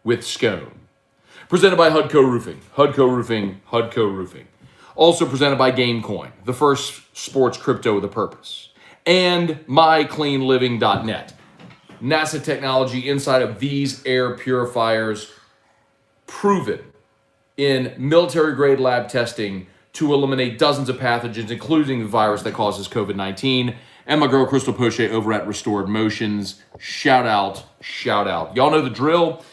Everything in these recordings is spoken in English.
with Scone. Presented by Hudco Roofing. Hudco Roofing, Hudco Roofing. Also presented by Gamecoin, the first sports crypto with a purpose. And mycleanliving.net. NASA technology inside of these air purifiers, proven in military-grade lab testing to eliminate dozens of pathogens, including the virus that causes COVID-19. And my girl, Crystal Poche, over at Restored Motions. Shout out, shout out. Y'all know the drill.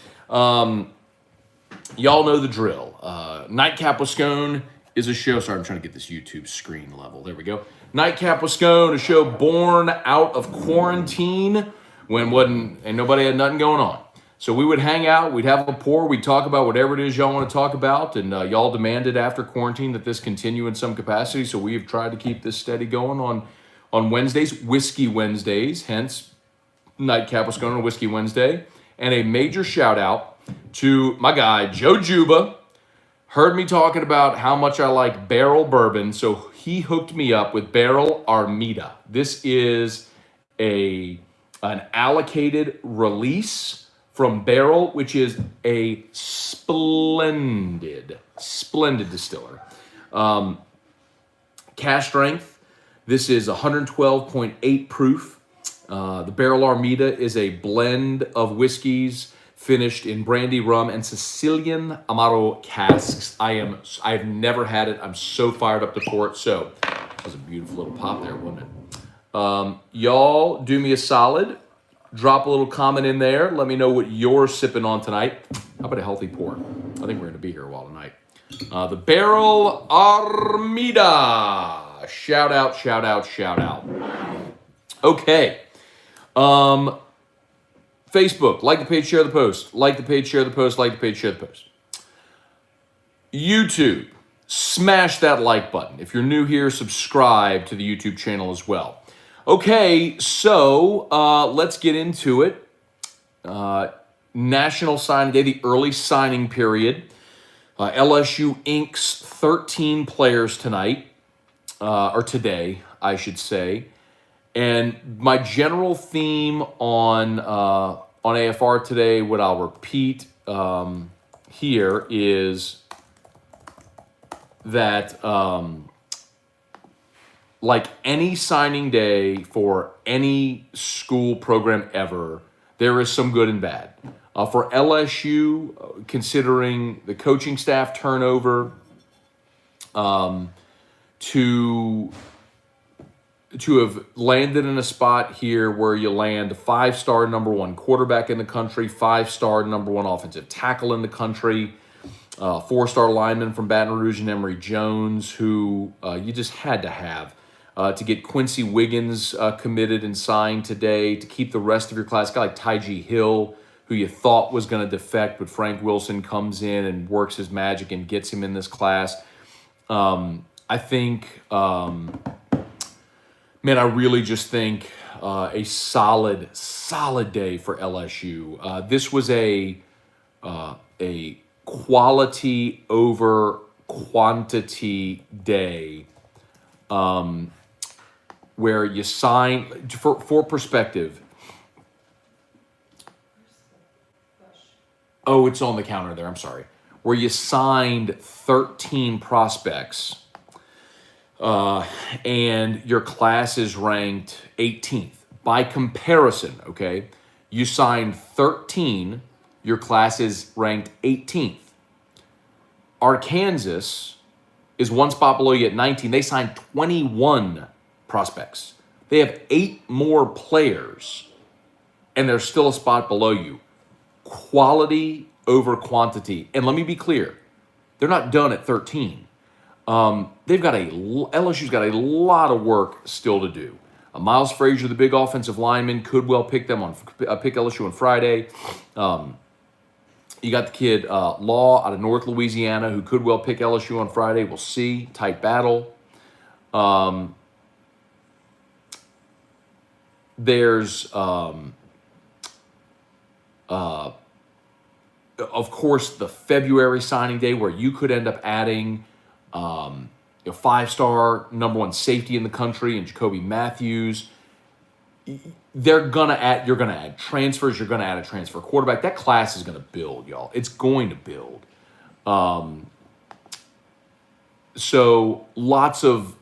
Nightcap with Scone is a show. Sorry, I'm trying to get this YouTube screen level. There we go. Nightcap with Scone, a show born out of quarantine when nobody had nothing going on. So we would hang out, we'd have a pour, we'd talk about whatever it is y'all want to talk about, and y'all demanded after quarantine that this continue in some capacity, so we've tried to keep this steady going on Wednesdays, Whiskey Wednesdays, hence Nightcap was going on Whiskey Wednesday. And a major shout out to my guy, Joe Juba. Heard me talking about how much I like barrel bourbon, so he hooked me up with Barrel Armida. This is an allocated release from Barrel, which is a splendid distiller. Cask strength, this is 112.8 proof. The Barrel Armida is a blend of whiskeys finished in brandy, rum, and Sicilian Amaro casks. I've never had it. I'm so fired up to pour it. So that was a beautiful little pop there, wasn't it? Y'all do me a solid. Drop a little comment in there. Let me know what you're sipping on tonight. How about a healthy pour? I think we're going to be here a while tonight. The Barrel Armida. Shout out, shout out, shout out. Okay. Facebook, like the page, share the post. Like the page, share the post. Like the page, share the post. YouTube, smash that like button. If you're new here, subscribe to the YouTube channel as well. Okay, so let's get into it. National Signing Day, the early signing period. LSU inks 13 players tonight, or today, I should say. And my general theme on AFR today, what I'll repeat here is that like any signing day for any school program ever, there is some good and bad. For LSU, considering the coaching staff turnover, to have landed in a spot here where you land 5-star number one quarterback in the country, 5-star number one offensive tackle in the country, 4-star lineman from Baton Rouge and Emory Jones, who you just had to have. To get Quincy Wiggins committed and signed today, to keep the rest of your class, a guy like Tygee Hill, who you thought was going to defect, but Frank Wilson comes in and works his magic and gets him in this class. I think... Man, I really just think a solid day for LSU. This was a quality over quantity day, where you sign for perspective. Oh, it's on the counter there. I'm sorry. Where you signed 13 prospects. And your class is ranked 18th. By comparison, okay, you signed 13, your class is ranked 18th. Arkansas is one spot below you at 19. They signed 21 prospects. They have 8 more players, and they're still a spot below you. Quality over quantity. And let me be clear, they're not done at 13. LSU's got a lot of work still to do. Miles Frazier, the big offensive lineman, could well pick LSU on Friday. You got the kid Law out of North Louisiana, who could well pick LSU on Friday. We'll see. Tight battle. There's of course the February signing day, where you could end up adding a 5-star number one safety in the country, and Jacoby Matthews. you're gonna add transfers. You're gonna add a transfer quarterback. That class is gonna build, y'all. It's going to build. So lots of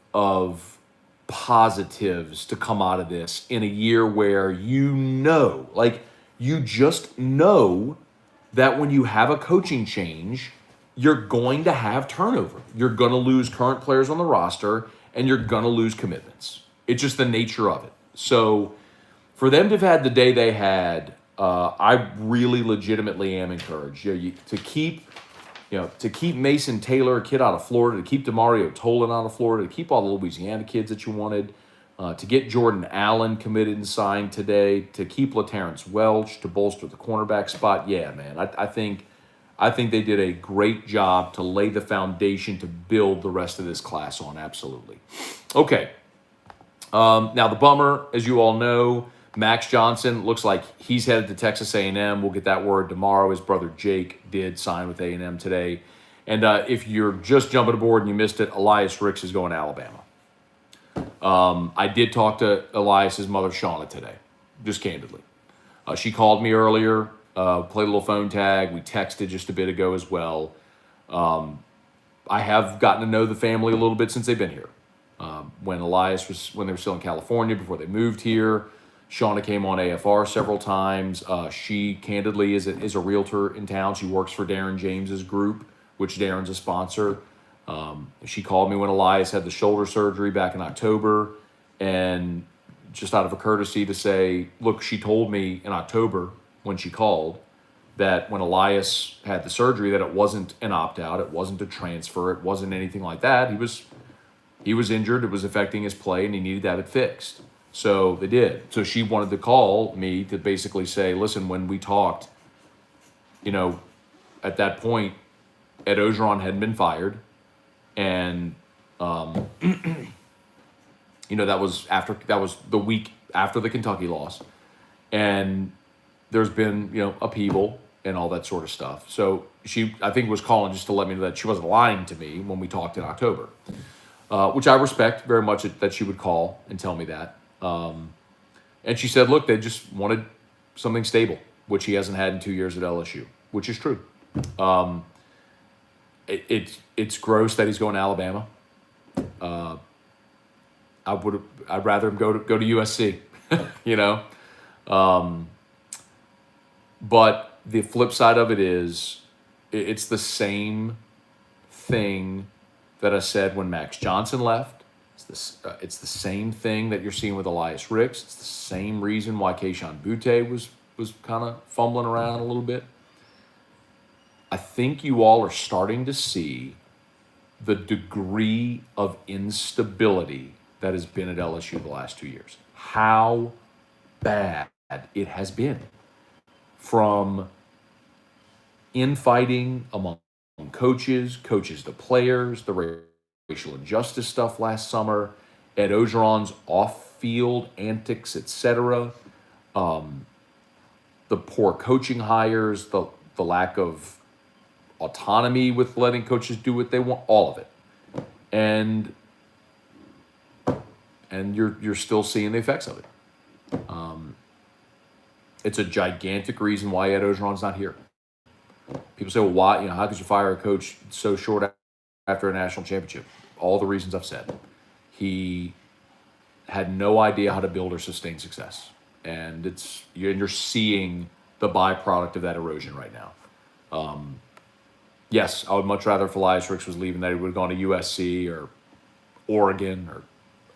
positives to come out of this in a year where you just know that when you have a coaching change, you're going to have turnover. You're going to lose current players on the roster, and you're going to lose commitments. It's just the nature of it. So for them to have had the day they had, I really legitimately am encouraged. To keep Mason Taylor, a kid out of Florida, to keep DeMario Tolan out of Florida, to keep all the Louisiana kids that you wanted, to get Jordan Allen committed and signed today, to keep LaTerrence Welch to bolster the cornerback spot. Yeah, man, I think they did a great job to lay the foundation to build the rest of this class on. Absolutely. Okay. Now the bummer, as you all know, Max Johnson looks like he's headed to Texas A&M. We'll get that word tomorrow. His brother Jake did sign with A&M today. And if you're just jumping aboard and you missed it, Elias Ricks is going to Alabama. I did talk to Elias's mother, Shauna, today, just candidly. She called me earlier, played a little phone tag. We texted just a bit ago as well. I have gotten to know the family a little bit since they've been here. When they were still in California before they moved here, Shauna came on AFR several times. She candidly is a realtor in town. She works for Darren James's group, which Darren's a sponsor. She called me when Elias had the shoulder surgery back in October, and just out of a courtesy to say, look, she told me in October when she called that when Elias had the surgery that it wasn't an opt-out, it wasn't a transfer, it wasn't anything like that. He was injured, it was affecting his play, and he needed to have it fixed. So they did. So she wanted to call me to basically say, listen, when we talked, at that point, Ed Ogeron hadn't been fired. And, that was the week after the Kentucky loss. And there's been, upheaval and all that sort of stuff. So she, I think, was calling just to let me know that she wasn't lying to me when we talked in October, which I respect very much that she would call and tell me that. And she said, look, they just wanted something stable, which he hasn't had in 2 years at LSU, which is true. It's gross that he's going to Alabama. I'd rather him go to USC, But the flip side of it is, it's the same thing that I said when Max Johnson left. It's the same thing that you're seeing with Elias Ricks. It's the same reason why Kayshon Boutte was kind of fumbling around a little bit. I think you all are starting to see the degree of instability that has been at LSU the last 2 years. How bad it has been. From infighting among coaches to players, the racial injustice stuff last summer, Ed Ogeron's off-field antics, etc., the poor coaching hires, the lack of autonomy with letting coaches do what they want, all of it, and you're still seeing the effects of it. It's a gigantic reason why Ed Ogeron's not here. People say, well, why? How could you fire a coach so short after a national championship? All the reasons I've said. He had no idea how to build or sustain success. And you're seeing the byproduct of that erosion right now. Yes, I would much rather if Elias Ricks was leaving that he would have gone to USC or Oregon or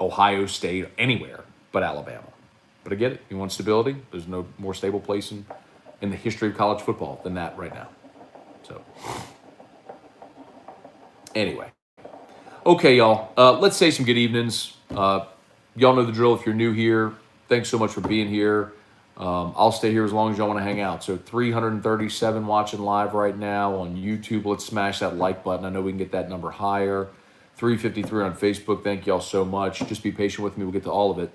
Ohio State, anywhere but Alabama. But I get it. He wants stability. There's no more stable place in the history of college football than that right now. So, anyway. Okay, y'all. Let's say some good evenings. Y'all know the drill if you're new here. Thanks so much for being here. I'll stay here as long as y'all want to hang out. So 337 watching live right now on YouTube. Let's smash that like button. I know we can get that number higher. 353 on Facebook. Thank y'all so much. Just be patient with me. We'll get to all of it.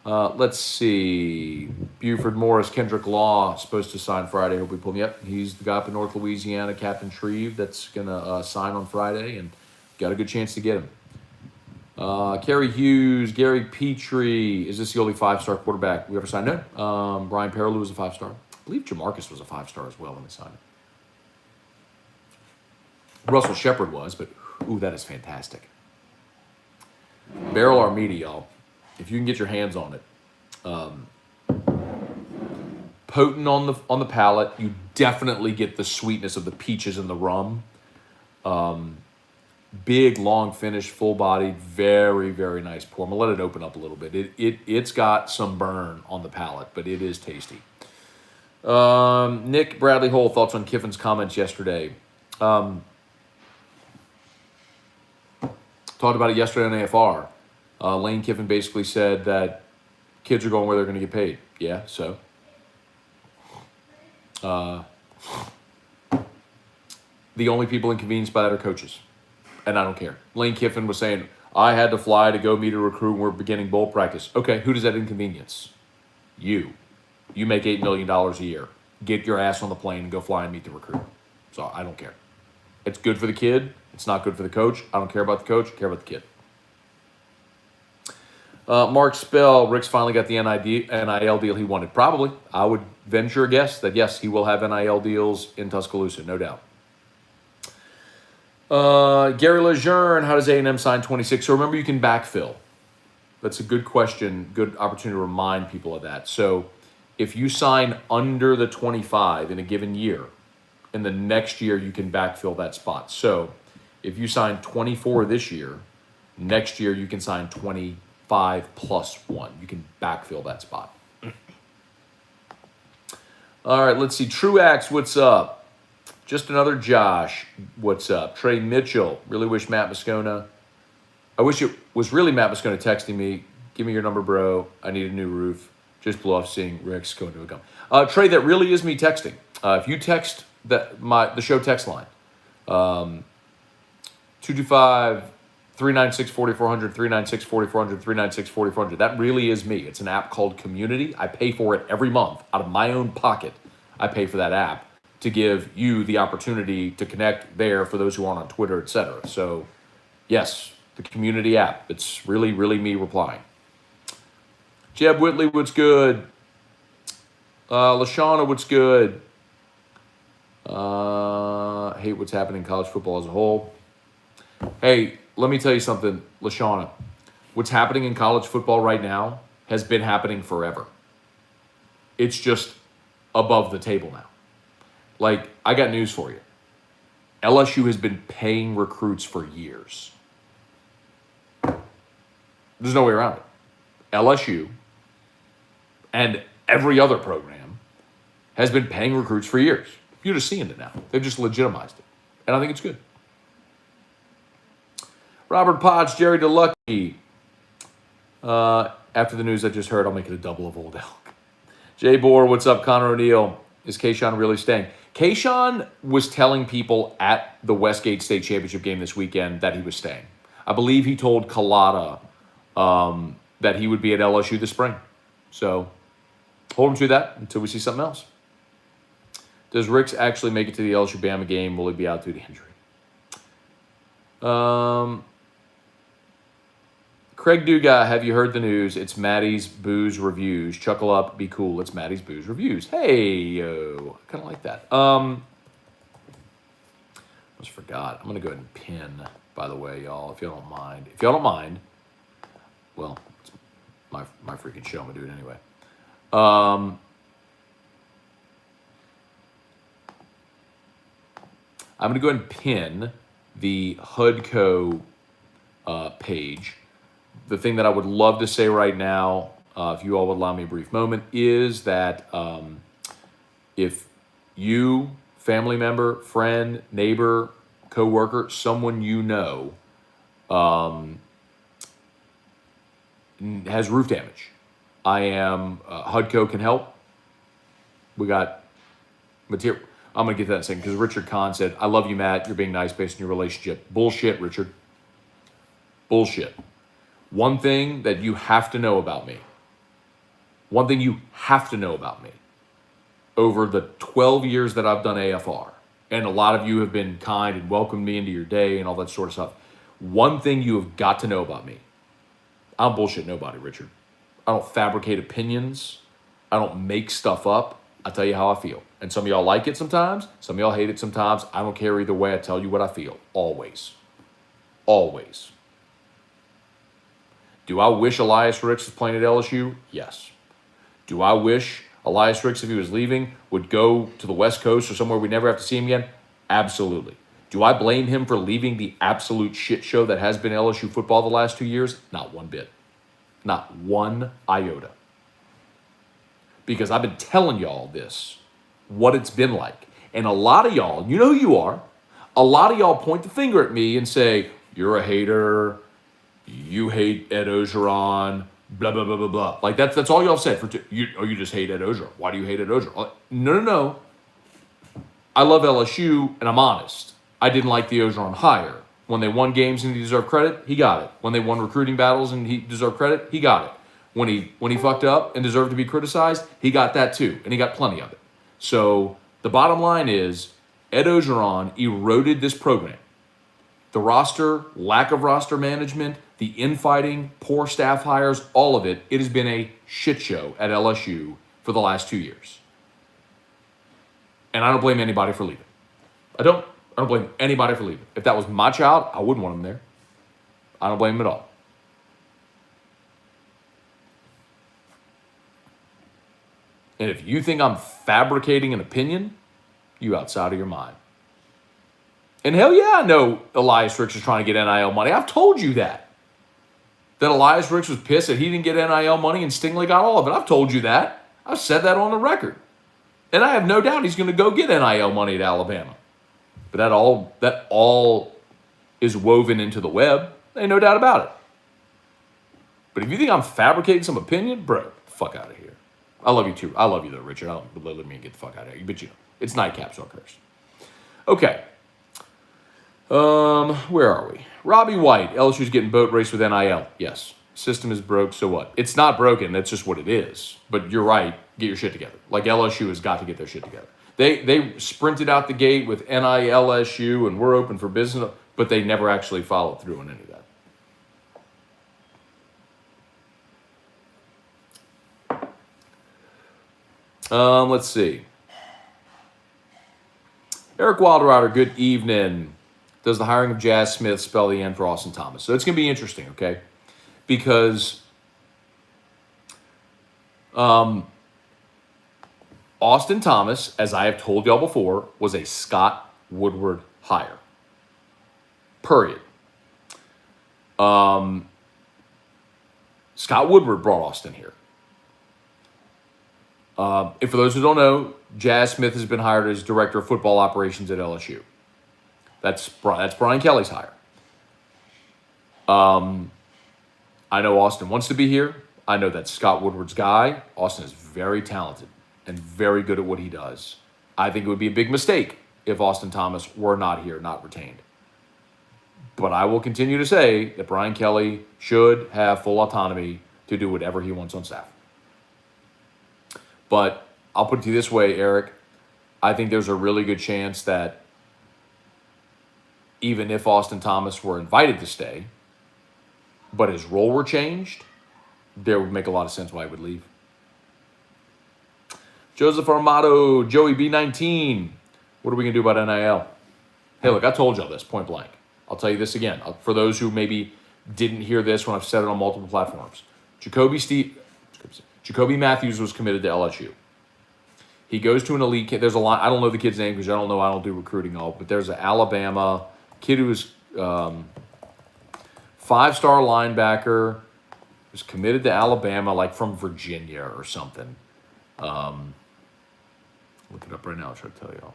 Let's see. Buford Morris, Kendrick Law, supposed to sign Friday. Hope we pull him. Yep, he's the guy up in North Louisiana, Captain Shreve, that's going to sign on Friday, and got a good chance to get him. Kerry Hughes, Gary Petrie. Is this the only 5-star quarterback we ever signed? No. Brian Perilou was a 5-star. I believe Jamarcus was a 5-star as well when they signed him. Russell Shepard was, but ooh, that is fantastic. Barrel Armida, y'all. If you can get your hands on it. Potent on the palate. You definitely get the sweetness of the peaches and the rum. Big, long finish, full bodied, very, very nice pour. I'm gonna let it open up a little bit. It's got some burn on the palate, but it is tasty. Nick Bradley Hole, thoughts on Kiffin's comments yesterday. Talked about it yesterday on AFR. Lane Kiffin basically said that kids are going where they're going to get paid. Yeah, so. The only people inconvenienced by that are coaches. And I don't care. Lane Kiffin was saying, I had to fly to go meet a recruit when we're beginning bowl practice. Okay, who does that inconvenience? You. You make $8 million a year. Get your ass on the plane and go fly and meet the recruit. So I don't care. It's good for the kid. It's not good for the coach. I don't care about the coach. I care about the kid. Mark Spell, Rick's finally got the NIL deal he wanted. Probably. I would venture a guess that, yes, he will have NIL deals in Tuscaloosa, no doubt. Gary Lejeune, how does A&M sign 26? So remember, you can backfill. That's a good question, good opportunity to remind people of that. So if you sign under the 25 in a given year, in the next year you can backfill that spot. So if you sign 24 this year, next year you can sign 25 plus 1. You can backfill that spot. All right, let's see. Truax, what's up? Just another Josh, what's up? Trey Mitchell, really wish Matt Moscona. I wish it was really Matt Moscona texting me. Give me your number, bro. I need a new roof. Just blew off seeing Rick's going to a gum. Trey, that really is me texting. If you text the show text line, 225-396-4400, 396-4400, 396-4400. That really is me. It's an app called Community. I pay for it every month out of my own pocket. I pay for that app to give you the opportunity to connect there for those who aren't on Twitter, etc. So, yes, the Community app. It's really, really me replying. Jeb Whitley, what's good? LaShawna, what's good? Hate what's happening in college football as a whole. Hey, let me tell you something, LaShawna. What's happening in college football right now has been happening forever. It's just above the table now. Like, I got news for you. LSU has been paying recruits for years. There's no way around it. LSU and every other program has been paying recruits for years. You're just seeing it now. They've just legitimized it. And I think it's good. Robert Potts, Jerry DeLucky. After the news I just heard, I'll make it a double of Old Elk. Jay Bohr, what's up? Connor O'Neill. Is Kayshawn really staying? Kayshawn was telling people at the Westgate State Championship game this weekend that he was staying. I believe he told Collada that he would be at LSU this spring. So hold him to that until we see something else. Does Ricks actually make it to the LSU Bama game? Will he be out due to injury? Craig Duga, have you heard the news? It's Maddie's Booze Reviews. Chuckle up, be cool. It's Maddie's Booze Reviews. Hey, yo. I kind of like that. Almost forgot. I'm going to go ahead and pin, by the way, y'all, if y'all don't mind. If y'all don't mind, well, it's my freaking show. I'm going to do it anyway. I'm going to go ahead and pin the HUDCO page. The thing that I would love to say right now, if you all would allow me a brief moment, is that if you, family member, friend, neighbor, coworker, someone you know has roof damage, HUDCO can help. We got material. I'm going to get that in a second because Richard Kahn said, I love you, Matt. You're being nice based on your relationship. Bullshit, Richard. Bullshit. One thing that you have to know about me. One thing you have to know about me. Over the 12 years that I've done AFR, and a lot of you have been kind and welcomed me into your day and all that sort of stuff. One thing you have got to know about me. I don't bullshit nobody, Richard. I don't fabricate opinions. I don't make stuff up. I tell you how I feel. And some of y'all like it sometimes. Some of y'all hate it sometimes. I don't care either way. I tell you what I feel. Always. Always. Do I wish Elias Ricks was playing at LSU? Yes. Do I wish Elias Ricks, if he was leaving, would go to the West Coast or somewhere we never have to see him again? Absolutely. Do I blame him for leaving the absolute shit show that has been LSU football the last 2 years? Not one bit. Not one iota. Because I've been telling y'all this, what it's been like. And a lot of y'all, you know who you are, a lot of y'all point the finger at me and say, you're a hater, you hate Ed Ogeron, blah, blah, blah, blah, blah. Like, that's all y'all said. You just hate Ed Ogeron. Why do you hate Ed Ogeron? Like, no. I love LSU, and I'm honest. I didn't like the Ogeron hire. When they won games and he deserved credit, he got it. When they won recruiting battles and he deserved credit, he got it. When he fucked up and deserved to be criticized, he got that too, and he got plenty of it. So the bottom line is, Ed Ogeron eroded this program. The roster, lack of roster management, the infighting, poor staff hires, all of it, it has been a shit show at LSU for the last 2 years. And I don't blame anybody for leaving. I don't blame anybody for leaving. If that was my child, I wouldn't want him there. I don't blame him at all. And if you think I'm fabricating an opinion, you outside of your mind. And hell yeah, I know Elias Ricks is trying to get NIL money. I've told you that. That Elias Ricks was pissed that he didn't get NIL money and Stingley got all of it. I've told you that. I've said that on the record. And I have no doubt he's going to go get NIL money at Alabama. But that all is woven into the web. Ain't no doubt about it. But if you think I'm fabricating some opinion, bro, fuck out of here. I love you too. I love you though, Richard. I don't let me get the fuck out of here. But you know, it's Nightcap, so cursed. Okay. Where are we? Robbie White. LSU's getting boat race with NIL. Yes. System is broke, so what? It's not broken. That's just what it is. But you're right. Get your shit together. Like LSU has got to get their shit together. They sprinted out the gate with NILSU and we're open for business, but they never actually followed through on any of that. Let's see. Eric Wildrider, good evening. Does the hiring of Jazz Smith spell the end for Austin Thomas? So it's going to be interesting, okay? Because Austin Thomas, as I have told y'all before, was a Scott Woodward hire. Period. Scott Woodward brought Austin here. And for those who don't know, Jazz Smith has been hired as Director of Football Operations at LSU. That's Brian Kelly's hire. I know Austin wants to be here. I know that's Scott Woodward's guy. Austin is very talented and very good at what he does. I think it would be a big mistake if Austin Thomas were not here, not retained. But I will continue to say that Brian Kelly should have full autonomy to do whatever he wants on staff. But I'll put it to you this way, Eric. I think there's a really good chance that even if Austin Thomas were invited to stay, but his role were changed, there would make a lot of sense why he would leave. Joseph Armato, Joey B19. What are we going to do about NIL? Hey, look, I told y'all this, point blank. I'll tell you this again. For those who maybe didn't hear this when I've said it on multiple platforms. Jacoby Matthews was committed to LSU. He goes to an elite kid. There's a lot. I don't know the kid's name because I don't do recruiting all, but there's an Alabama kid who was 5-star linebacker, was committed to Alabama, like from Virginia or something. Look it up right now. I'll try to tell y'all.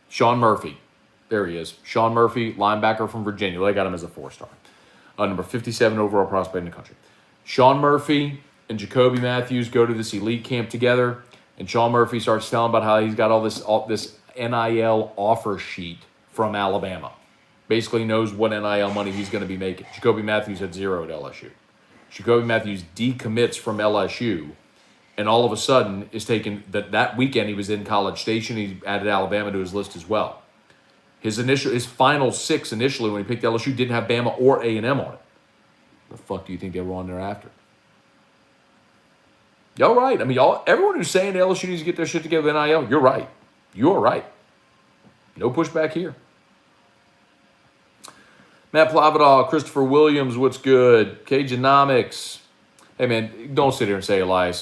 Sean Murphy. There he is. Sean Murphy, linebacker from Virginia. They got him as a 4-star. Number 57 overall prospect in the country. Sean Murphy and Jacoby Matthews go to this elite camp together, and Sean Murphy starts telling about how he's got all this NIL offer sheet from Alabama. Basically knows what NIL money he's going to be making. Jacoby Matthews had 0 at LSU. Jacoby Matthews decommits from LSU and all of a sudden is taking that weekend he was in College Station. He added Alabama to his list as well. His final 6 initially when he picked LSU didn't have Bama or A&M on it. The fuck do you think they were on there after? Y'all right. I mean, everyone who's saying LSU needs to get their shit together with NIL, you're right. You're right. No pushback here. Matt Plavidal, Christopher Williams, what's good? Cageonomics. Hey, man, don't sit here and say Elias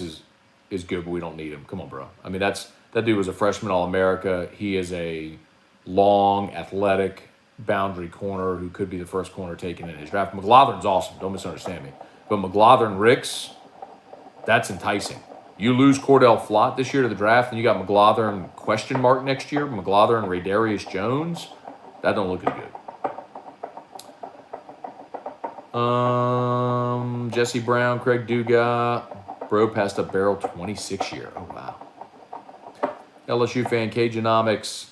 is good, but we don't need him. Come on, bro. I mean, that dude was a freshman All-America. He is a long, athletic boundary corner who could be the first corner taken in his draft. McLaughlin's awesome. Don't misunderstand me. But McLaughlin Ricks, that's enticing. You lose Cordell Flott this year to the draft, and you got McLaughlin question mark next year. McLaughlin, Raydarius Jones. That don't look as good. Jesse Brown, Craig Duga. Bro passed up barrel 26 year. Oh, wow. LSU fan, Cageonomics.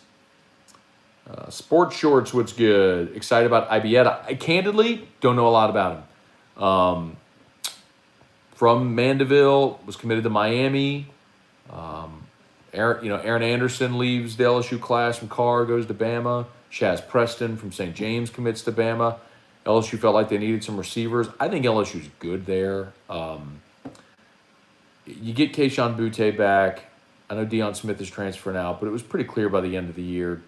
Sports Shorts, what's good? Excited about Ibieta. I candidly don't know a lot about him. From Mandeville, was committed to Miami. Aaron Anderson leaves the LSU class from Carr, goes to Bama. Shaz Preston from St. James commits to Bama. LSU felt like they needed some receivers. I think LSU's good there. You get Keyshawn Butte back. I know Deion Smith is transferring out, but it was pretty clear by the end of the year.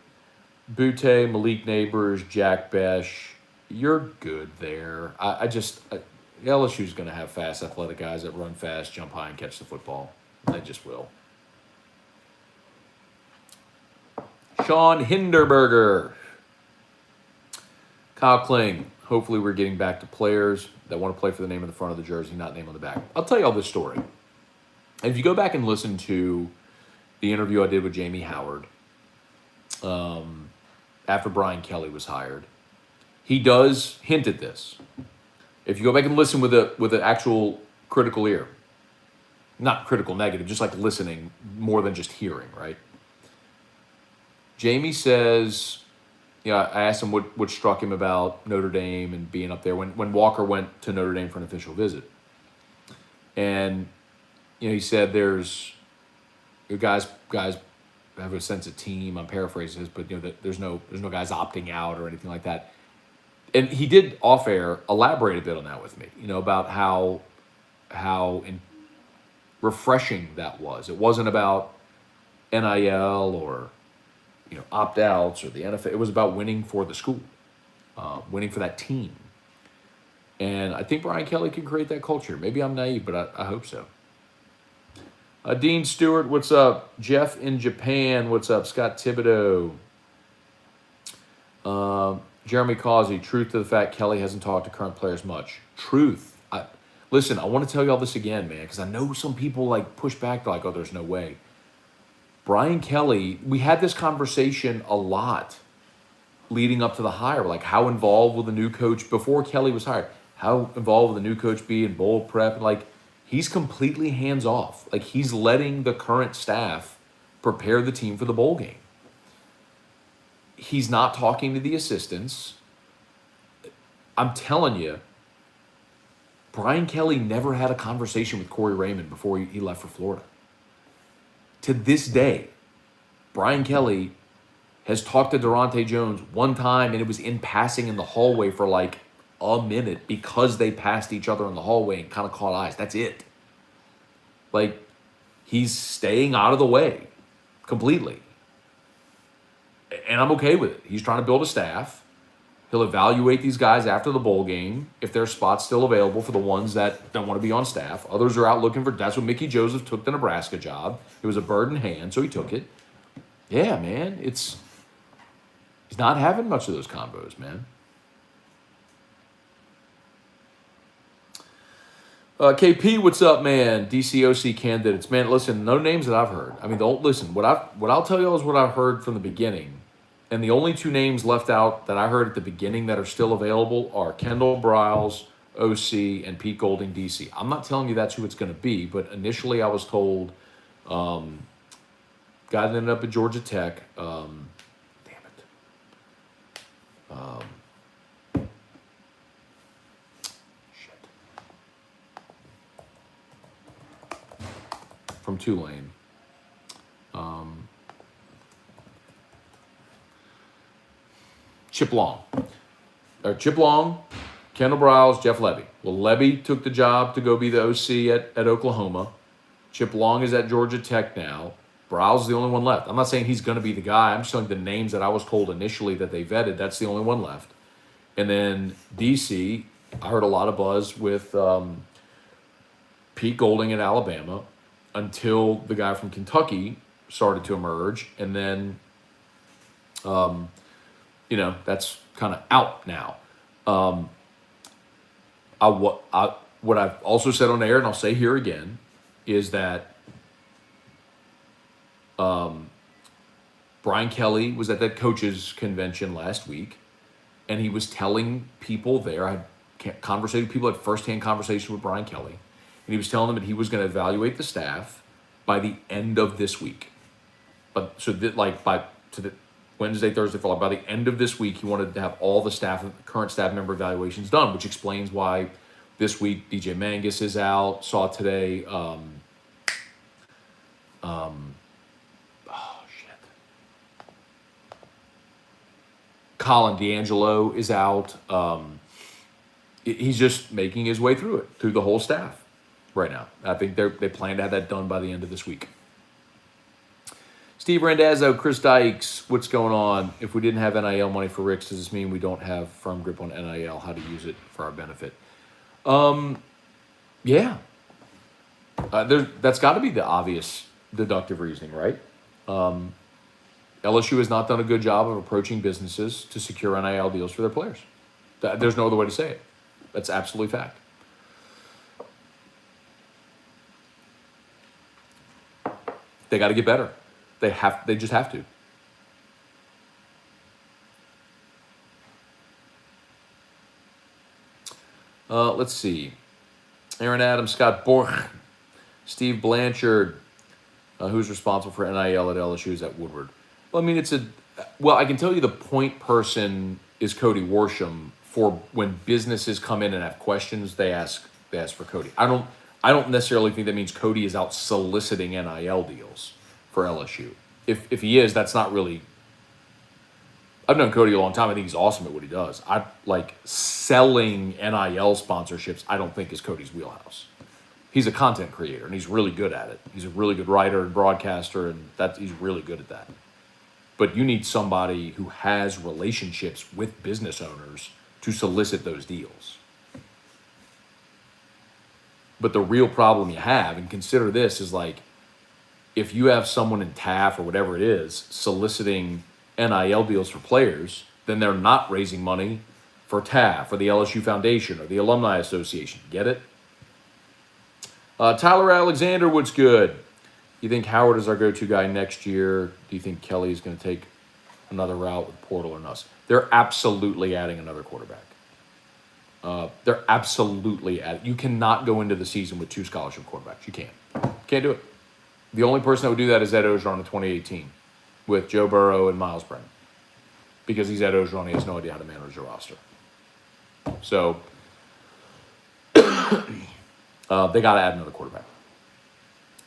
Butte, Malik Neighbors, Jack Besh, you're good there. LSU's going to have fast, athletic guys that run fast, jump high, and catch the football. They just will. Sean Hinderberger. Kyle Kling. Hopefully we're getting back to players that want to play for the name on the front of the jersey, not name on the back. I'll tell you all this story. If you go back and listen to the interview I did with Jamie Howard after Brian Kelly was hired, he does hint at this. If you go back and listen with an actual critical ear, not critical negative, just like listening more than just hearing, right? Jamie says, I asked him what struck him about Notre Dame and being up there when Walker went to Notre Dame for an official visit. And, he said there's guys have a sense of team. I'm paraphrasing this, but that there's no guys opting out or anything like that. And he did off air elaborate a bit on that with me, about how refreshing that was. It wasn't about NIL or opt outs or the NFL. It was about winning for the school, winning for that team. And I think Brian Kelly can create that culture. Maybe I'm naive, but I hope so. Dean Stewart, what's up? Jeff in Japan, what's up? Scott Thibodeau. Jeremy Causey, truth to the fact Kelly hasn't talked to current players much. Truth. Listen, I want to tell you all this again, man, because I know some people push back, like, oh, there's no way. Brian Kelly, we had this conversation a lot leading up to the hire. Like, how involved will the new coach, before Kelly was hired, how involved will the new coach be in bowl prep? And he's completely hands off. He's letting the current staff prepare the team for the bowl game. He's not talking to the assistants. I'm telling you, Brian Kelly never had a conversation with Corey Raymond before he left for Florida. To this day, Brian Kelly has talked to Durante Jones one time, and it was in passing in the hallway for a minute because they passed each other in the hallway and kind of caught eyes. That's it. He's staying out of the way completely. And I'm okay with it. He's trying to build a staff. He'll evaluate these guys after the bowl game if there's spots still available for the ones that don't want to be on staff. Others are out looking for. That's what Mickey Joseph took the Nebraska job. It was a bird in hand, so he took it. Yeah, man. He's not having much of those combos, man. KP, what's up, man? DCOC candidates, man. Listen, no names that I've heard. I mean, don't listen. What I'll tell you is what I've heard from the beginning. And the only 2 names left out that I heard at the beginning that are still available are Kendall Briles, OC, and Pete Golding, DC. I'm not telling you that's who it's going to be, but initially I was told, guy that ended up at Georgia Tech, Tulane. Chip Long. Chip Long, Kendall Briles, Jeff Lebby. Well, Lebby took the job to go be the OC at Oklahoma. Chip Long is at Georgia Tech now. Briles is the only one left. I'm not saying he's going to be the guy. I'm just telling the names that I was told initially that they vetted. That's the only one left. And then DC, I heard a lot of buzz with Pete Golding at Alabama until the guy from Kentucky started to emerge. And then, that's kind of out now. What I've also said on air, and I'll say here again, is that Brian Kelly was at that coaches convention last week, and he was telling people there, I had conversated with people, had firsthand conversation with Brian Kelly, and he was telling them that he was going to evaluate the staff by the end of this week. But so that the Wednesday, Thursday, Friday, by the end of this week, he wanted to have all the current staff member evaluations done, which explains why this week DJ Mangus is out. Saw today. Colin D'Angelo is out. He's just making his way through the whole staff right now. I think they plan to have that done by the end of this week. Steve Randazzo, Chris Dykes, what's going on? If we didn't have NIL money for Ricks, does this mean we don't have firm grip on NIL, how to use it for our benefit? Yeah. That's got to be the obvious deductive reasoning, right? LSU has not done a good job of approaching businesses to secure NIL deals for their players. There's no other way to say it. That's absolutely fact. They got to get better. They just have to. Let's see. Aaron Adams, Scott Borch, Steve Blanchard, who's responsible for NIL at LSU, is at Woodward. Well, I mean, I can tell you the point person is Cody Worsham. For when businesses come in and have questions, they ask for Cody. I don't necessarily think that means Cody is out soliciting NIL deals for LSU. If he is, that's not really. I've known Cody a long time. I think he's awesome at what he does. I like selling NIL sponsorships. I don't think is Cody's wheelhouse. He's a content creator and he's really good at it. He's a really good writer and broadcaster, and he's really good at that. But you need somebody who has relationships with business owners to solicit those deals. But the real problem you have, and consider this, is like if you have someone in TAF or whatever it is soliciting NIL deals for players, then they're not raising money for TAF or the LSU Foundation or the Alumni Association. Get it? Tyler Alexander, what's good? You think Howard is our go-to guy next year? Do you think Kelly is going to take another route with Portal or Nuss? They're absolutely adding another quarterback. They're absolutely adding. You cannot go into the season with 2 scholarship quarterbacks. You can't do it. The only person that would do that is Ed Ogeron in 2018 with Joe Burrow and Miles Brennan. Because he's Ed Ogeron, he has no idea how to manage a roster. So, they got to add another quarterback.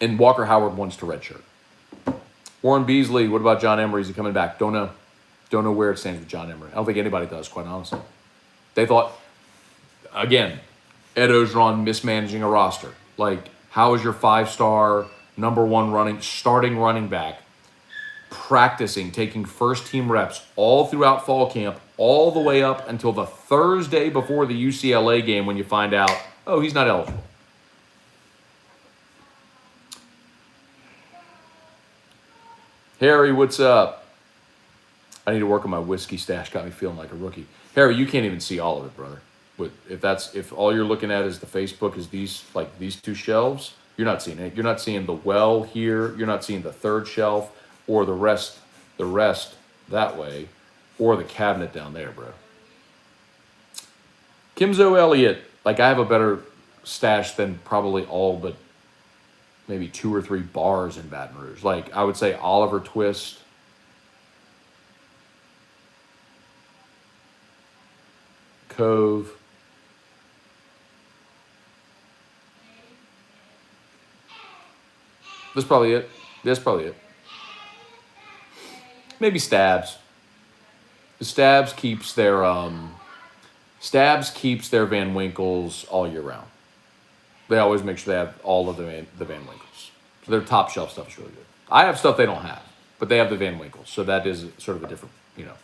And Walker Howard wants to redshirt. Warren Beasley, what about John Emery? Is he coming back? Don't know. Don't know where it stands with John Emery. I don't think anybody does, quite honestly. They thought, again, Ed Ogeron mismanaging a roster. Like, how is your 5-star, number 1 starting running back practicing, taking first-team reps all throughout fall camp, all the way up until the Thursday before the UCLA game when you find out, oh, he's not eligible. Harry, what's up? I need to work on my whiskey stash. Got me feeling like a rookie. Harry, you can't even see all of it, brother. But if all you're looking at is the Facebook is these 2 shelves, you're not seeing it. You're not seeing the well here. You're not seeing the 3rd shelf or the rest that way, or the cabinet down there, bro. Kimzo Elliott, I have a better stash than probably all but maybe 2 or 3 bars in Baton Rouge. I would say Oliver Twist, Cove, That's probably it. That's probably it. Maybe Stabs. Stabs keeps their Van Winkles all year round. They always make sure they have all of the Van Winkles. So their top shelf stuff is really good. I have stuff they don't have, but they have the Van Winkles, so that is sort of a different, angle.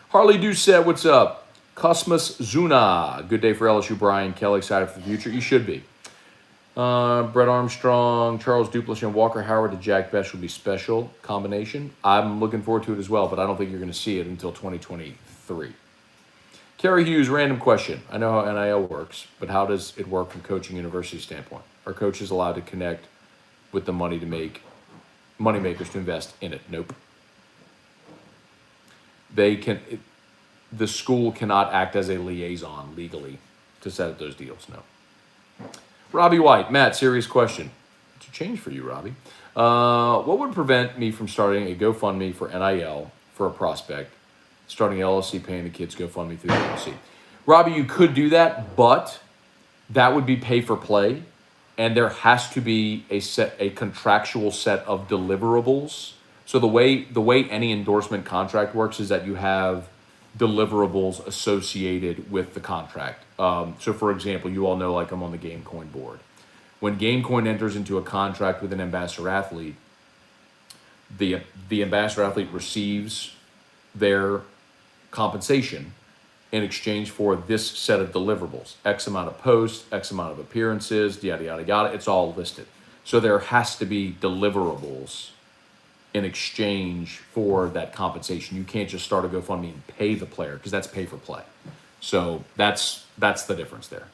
Harley Doucette, what's up? Cosmos Zuna, good day for LSU. Brian Kelly, excited for the future. You should be. Brett Armstrong, Charles Duplass, and Walker Howard to Jack Best will be special combination. I'm looking forward to it as well, but I don't think you're going to see it until 2023. Kerry Hughes, random question. I know how NIL works, but how does it work from coaching university standpoint? Are coaches allowed to connect with the money to make moneymakers to invest in it? Nope. The school cannot act as a liaison legally to set up those deals. No. Robbie White, Matt, serious question. It's a change for you, Robbie. What would prevent me from starting a GoFundMe for NIL for a prospect? Starting LLC, paying the kids GoFundMe through the LLC. Robbie, you could do that, but that would be pay for play, and there has to be a contractual set of deliverables. So the way any endorsement contract works is that you have deliverables associated with the contract. So for example, you all know, like, I'm on the GameCoin board. When GameCoin enters into a contract with an ambassador athlete, the ambassador athlete receives their compensation in exchange for this set of deliverables. X amount of posts, X amount of appearances, yada, yada, yada. It's all listed. So there has to be deliverables in exchange for that compensation. You can't just start a GoFundMe and pay the player, because that's pay for play. So that's the difference there.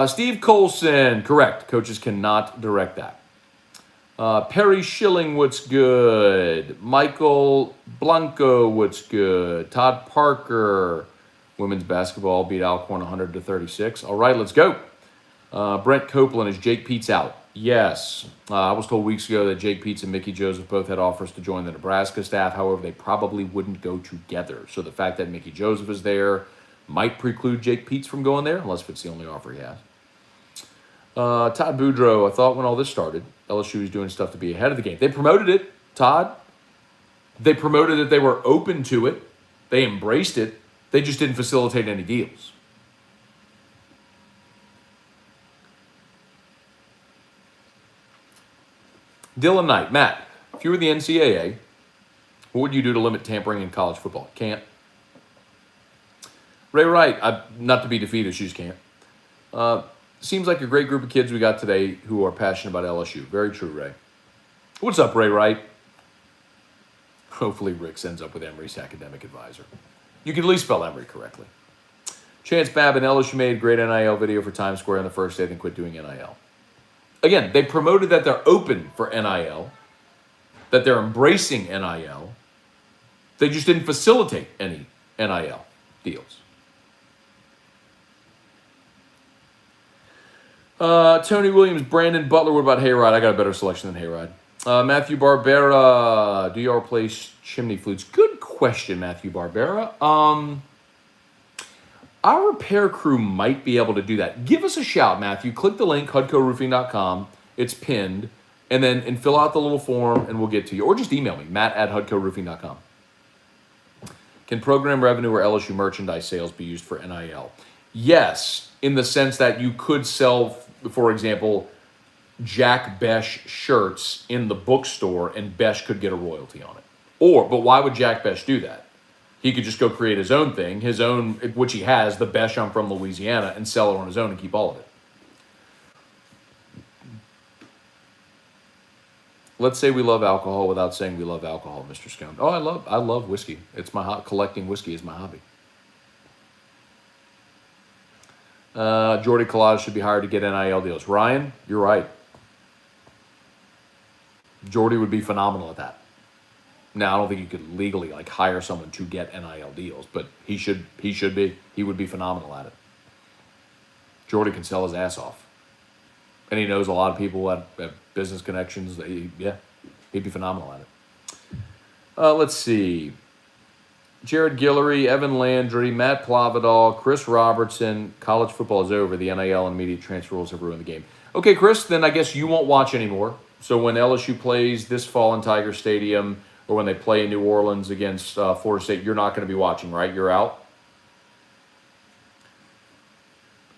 Steve Colson, correct. Coaches cannot direct that. Perry Schilling, what's good? Michael Blanco, what's good? Todd Parker, women's basketball beat Alcorn 100-36. All right, let's go. Brent Copeland, is Jake Peets out? Yes. I was told weeks ago that Jake Peets and Mickey Joseph both had offers to join the Nebraska staff. However, they probably wouldn't go together. So the fact that Mickey Joseph is there might preclude Jake Peets from going there, unless it's the only offer he has. Todd Boudreau, I thought when all this started, LSU was doing stuff to be ahead of the game. They promoted it, Todd. They promoted it. They were open to it. They embraced it. They just didn't facilitate any deals. Dylan Knight, Matt, if you were the NCAA, what would you do to limit tampering in college football? Can't. Ray Wright, not to be defeated, she just can't. Seems like a great group of kids we got today who are passionate about LSU. Very true, Ray. What's up, Ray Wright? Hopefully Rick ends up with Emory's academic advisor. You can at least spell Emory correctly. Chance Babin, LSU made a great NIL video for Times Square on the first day, then quit doing NIL. Again, they promoted that they're open for NIL, that they're embracing NIL. They just didn't facilitate any NIL deals. Tony Williams, Brandon Butler, what about Hayride? I got a better selection than Hayride. Matthew Barbera, do you replace chimney flutes? Good question, Matthew Barbera. Our repair crew might be able to do that. Give us a shout, Matthew. Click the link, hudcoroofing.com. It's pinned. And fill out the little form, and we'll get to you. Or just email me, matt@hudcoroofing.com. Can program revenue or LSU merchandise sales be used for NIL? Yes, in the sense that you could sell, for example, Jack Besh shirts in the bookstore, and Besh could get a royalty on it. But why would Jack Besh do that? He could just go create his own thing, which he has, the Besh I'm from Louisiana, and sell it on his own and keep all of it. Let's say we love alcohol without saying we love alcohol, Mr. Scone. Oh, I love whiskey. It's my collecting whiskey is my hobby. Jordy Collada should be hired to get NIL deals. Ryan, you're right. Jordy would be phenomenal at that. Now, I don't think you could legally hire someone to get NIL deals, but he should be. He would be phenomenal at it. Jordy can sell his ass off. And he knows a lot of people at business connections. He'd be phenomenal at it. Let's see. Jared Guillory, Evan Landry, Matt Plavidal, Chris Robertson. College football is over. The NIL and immediate transfer rules have ruined the game. Okay, Chris, then I guess you won't watch anymore. So when LSU plays this fall in Tiger Stadium or when they play in New Orleans against Florida State, you're not going to be watching, right? You're out?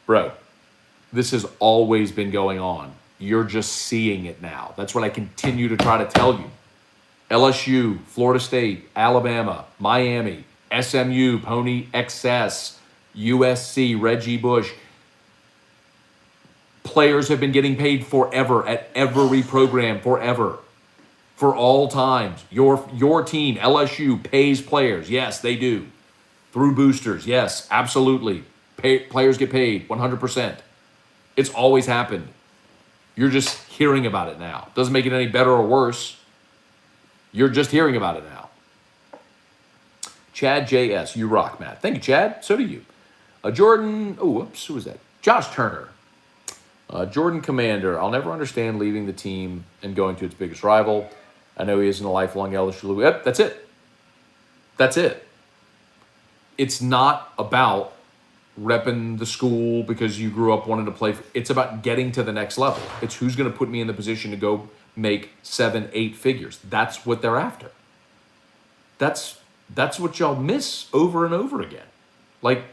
Bro, this has always been going on. You're just seeing it now. That's what I continue to try to tell you. LSU, Florida State, Alabama, Miami, SMU, Pony XS, USC, Reggie Bush. Players have been getting paid forever at every program, forever, for all times. Your team, LSU, pays players. Yes, they do. Through boosters. Yes, absolutely. Players get paid 100%. It's always happened. You're just hearing about it now. Doesn't make it any better or worse. You're just hearing about it now. Chad JS, you rock, Matt. Thank you, Chad. So do you. Jordan, who was that? Josh Turner. Jordan Commander, I'll never understand leaving the team and going to its biggest rival. I know he isn't a lifelong LSU. Yep, that's it. That's it. It's not about repping the school because you grew up wanting to play. It's about getting to the next level. It's who's going to put me in the position to go make 7, 8 figures. That's what they're after. That's what y'all miss over and over again. Like,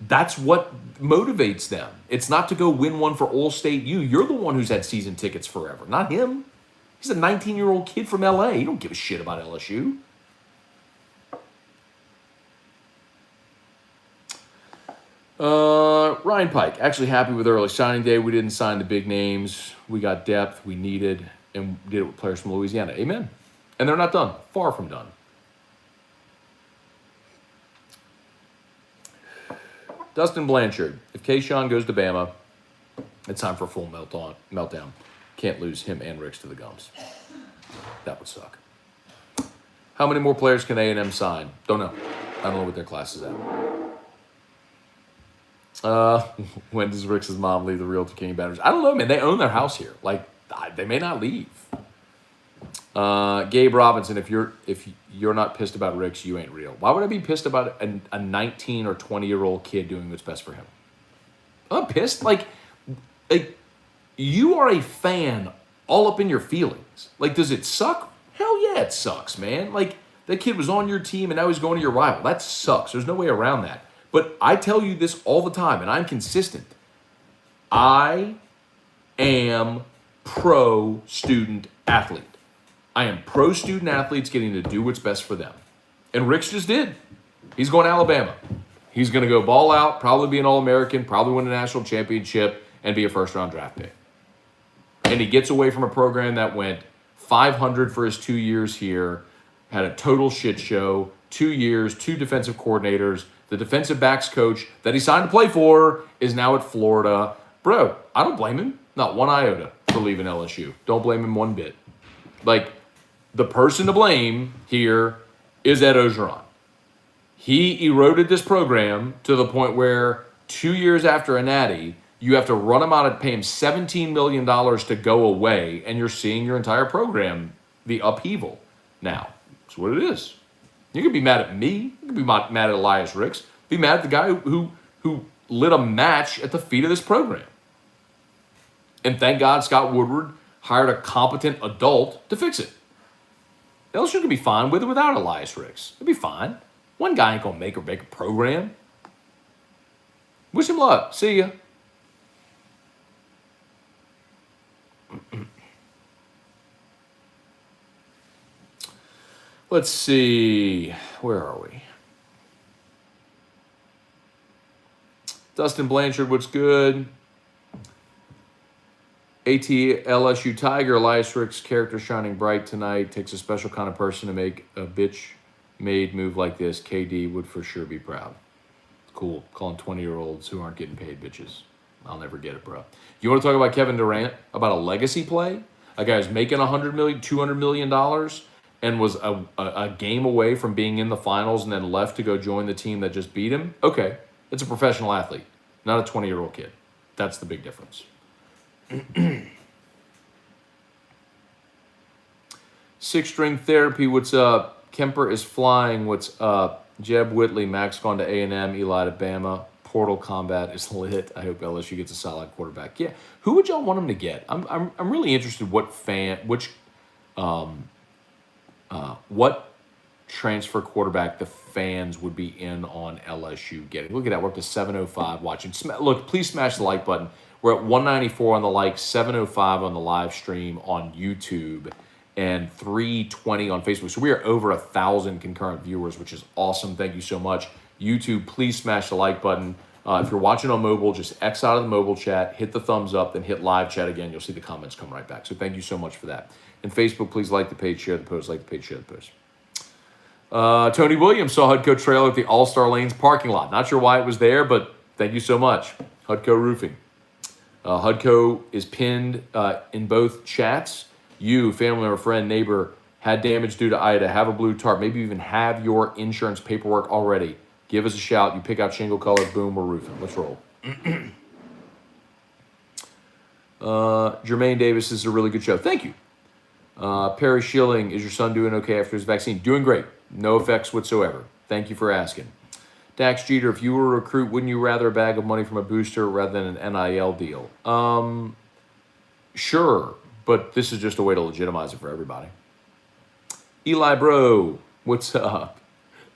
that's what motivates them. It's not to go win one for All State U. You're the one who's had season tickets forever, not him. He's a 19-year-old kid from LA. He don't give a shit about LSU. Ryan Pike, actually happy with early signing day. We didn't sign the big names. We got depth we needed, and did it with players from Louisiana. Amen. And they're not done. Far from done. Dustin Blanchard, if Kayshawn goes to Bama, it's time for a full meltdown. Can't lose him and Ricks to the gums. That would suck. How many more players can A&M sign? Don't know. I don't know what their class is at. When does Rick's mom leave the Realtor King Banners? I don't know, man. They own their house here. Like, they may not leave. Gabe Robinson, if you're not pissed about Rick's, you ain't real. Why would I be pissed about a 19 or 20-year-old kid doing what's best for him? I'm pissed. Like, you are a fan all up in your feelings. Like, does it suck? Hell yeah, it sucks, man. Like, that kid was on your team and now he's going to your rival. That sucks. There's no way around that. But I tell you this all the time, and I'm consistent. I am pro-student athlete. I am pro-student athletes getting to do what's best for them. And Rick's just did. He's going to Alabama. He's going to go ball out, probably be an All-American, probably win a national championship, and be a first-round draft pick. And he gets away from a program that went 500 for his 2 years here, had a total shit show, 2 years, 2 defensive coordinators. The defensive backs coach that he signed to play for is now at Florida. Bro, I don't blame him. Not one iota for leaving LSU. Don't blame him one bit. Like, the person to blame here is Ed Ogeron. He eroded this program to the point where 2 years after a natty, you have to run him out and pay him $17 million to go away, and you're seeing your entire program, the upheaval now. That's what it is. You can be mad at me. You can be mad at Elias Ricks. Be mad at the guy who lit a match at the feet of this program. And thank God Scott Woodward hired a competent adult to fix it. LSU could be fine with or without Elias Ricks. It'd be fine. One guy ain't going to make or break a program. Wish him luck. See ya. Let's see. Where are we? Dustin Blanchard, what's good? LSU Tiger, Elias Rick's character shining bright tonight. Takes a special kind of person to make a bitch-made move like this. KD would for sure be proud. Cool. Calling 20-year-olds who aren't getting paid bitches. I'll never get it, bro. You want to talk about Kevin Durant? About a legacy play? A guy who's making $100 million, $200 million, and was a game away from being in the finals and then left to go join the team that just beat him? Okay. It's a professional athlete, not a 20-year-old kid. That's the big difference. Six-string therapy, what's up? Kemper is flying, what's up? Jeb Whitley, Max gone to A&M, Eli to Bama. portal combat is lit. I hope LSU gets a solid quarterback. Yeah, who would y'all want them to get? I'm really interested what transfer quarterback the fans would be in on LSU getting. Look at that. We're up to 705 watching. Look, please smash the like button. We're at 194 on the like, 705 on the live stream on YouTube, and 320 on Facebook. So we are over 1,000 concurrent viewers, which is awesome. Thank you so much. YouTube, please smash the like button. If you're watching on mobile, just X out of the mobile chat, hit the thumbs up, then hit live chat again. You'll see the comments come right back. So thank you so much for that. And Facebook, please like the page, share the post, like the page, share the post. Tony Williams saw Hudco trailer at the All-Star Lanes parking lot. Not sure why it was there, but thank you so much. Hudco Roofing. Hudco is pinned in both chats. You, family member, friend, neighbor, had damage due to Ida, have a blue tarp, maybe even have your insurance paperwork already. Give us a shout. You pick out shingle color, boom, we're roofing. Let's roll. Jermaine Davis, this is a really good show. Thank you. Perry Schilling, is your son doing okay after his vaccine? Doing great. No effects whatsoever. Thank you for asking. Dax Jeter, if you were a recruit, wouldn't you rather a bag of money from a booster rather than an NIL deal? Sure, but this is just a way to legitimize it for everybody. Eli Bro, what's up?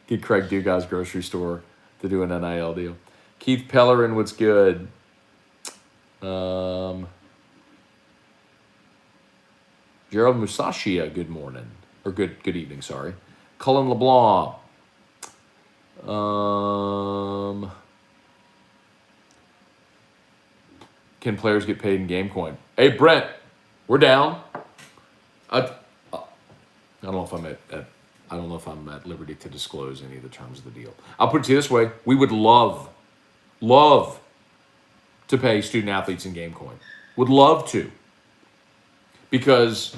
Get Craig Dugas grocery store to do an NIL deal. Keith Pellerin, what's good? Gerald Musashia, good morning. Or good evening, sorry. Cullen LeBlanc. Can players get paid in game coin? Hey, Brent, we're down. I don't know if I'm at liberty to disclose any of the terms of the deal. I'll put it to you this way: we would love to pay student athletes in game coin. Would love to, because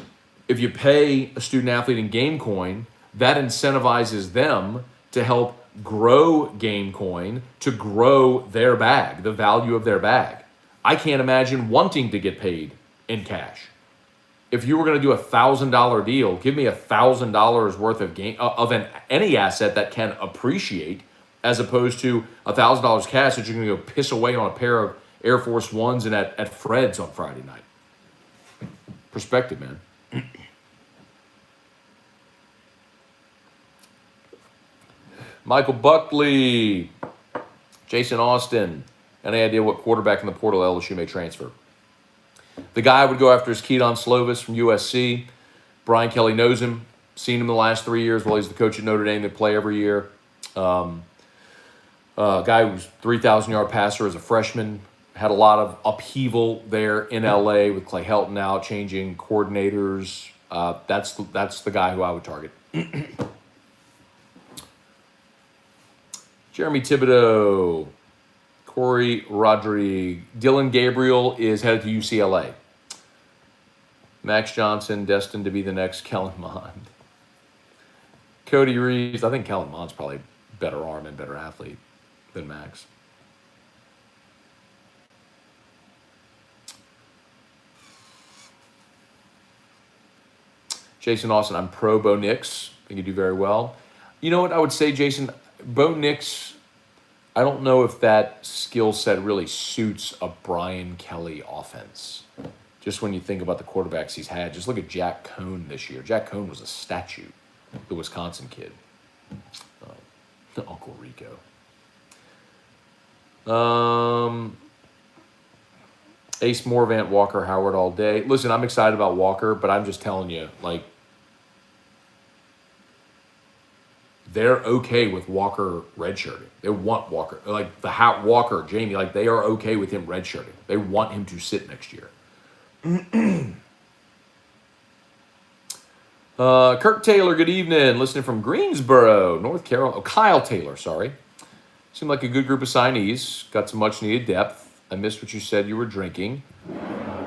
if you pay a student athlete in game coin, that incentivizes them to help grow game coin, to grow their bag, the value of their bag. I can't imagine wanting to get paid in cash. If you were going to do $1,000 deal, give me $1,000 worth of any asset that can appreciate, as opposed to $1,000 cash that you're going to go piss away on a pair of Air Force Ones and at Fred's on Friday night. Perspective, man. Michael Buckley, Jason Austin. Any idea what quarterback in the portal LSU may transfer? The guy I would go after is Keaton Slovis from USC. Brian Kelly knows him. Seen him the last 3 years while he's the coach at Notre Dame. They play every year. Guy who's 3,000-yard passer as a freshman. Had a lot of upheaval there in LA with Clay Helton out, changing coordinators. That's the guy who I would target. Jeremy Thibodeau, Corey Rodriguez, Dylan Gabriel is headed to UCLA. Max Johnson destined to be the next Kellen Mond. Cody Reeves, I think Kellen Mond's probably better arm and better athlete than Max. Jason Austin, I'm pro Bo Nix. I think you do very well. You know what I would say, Jason? Bo Nix, I don't know if that skill set really suits a Brian Kelly offense. Just when you think about the quarterbacks he's had, just look at Jack Cohn this year. Jack Cohn was a statue, the Wisconsin kid. Uncle Rico. Ace Morvant, Walker Howard all day. Listen, I'm excited about Walker, but I'm just telling you, like, they're okay with Walker redshirting. They want Walker, like Walker, Jamie, like they are okay with him redshirting. They want him to sit next year. Kirk Taylor, good evening. Listening from Greensboro, North Carolina. Oh, Kyle Taylor, sorry. Seemed like a good group of signees. Got some much needed depth. I missed what you said you were drinking.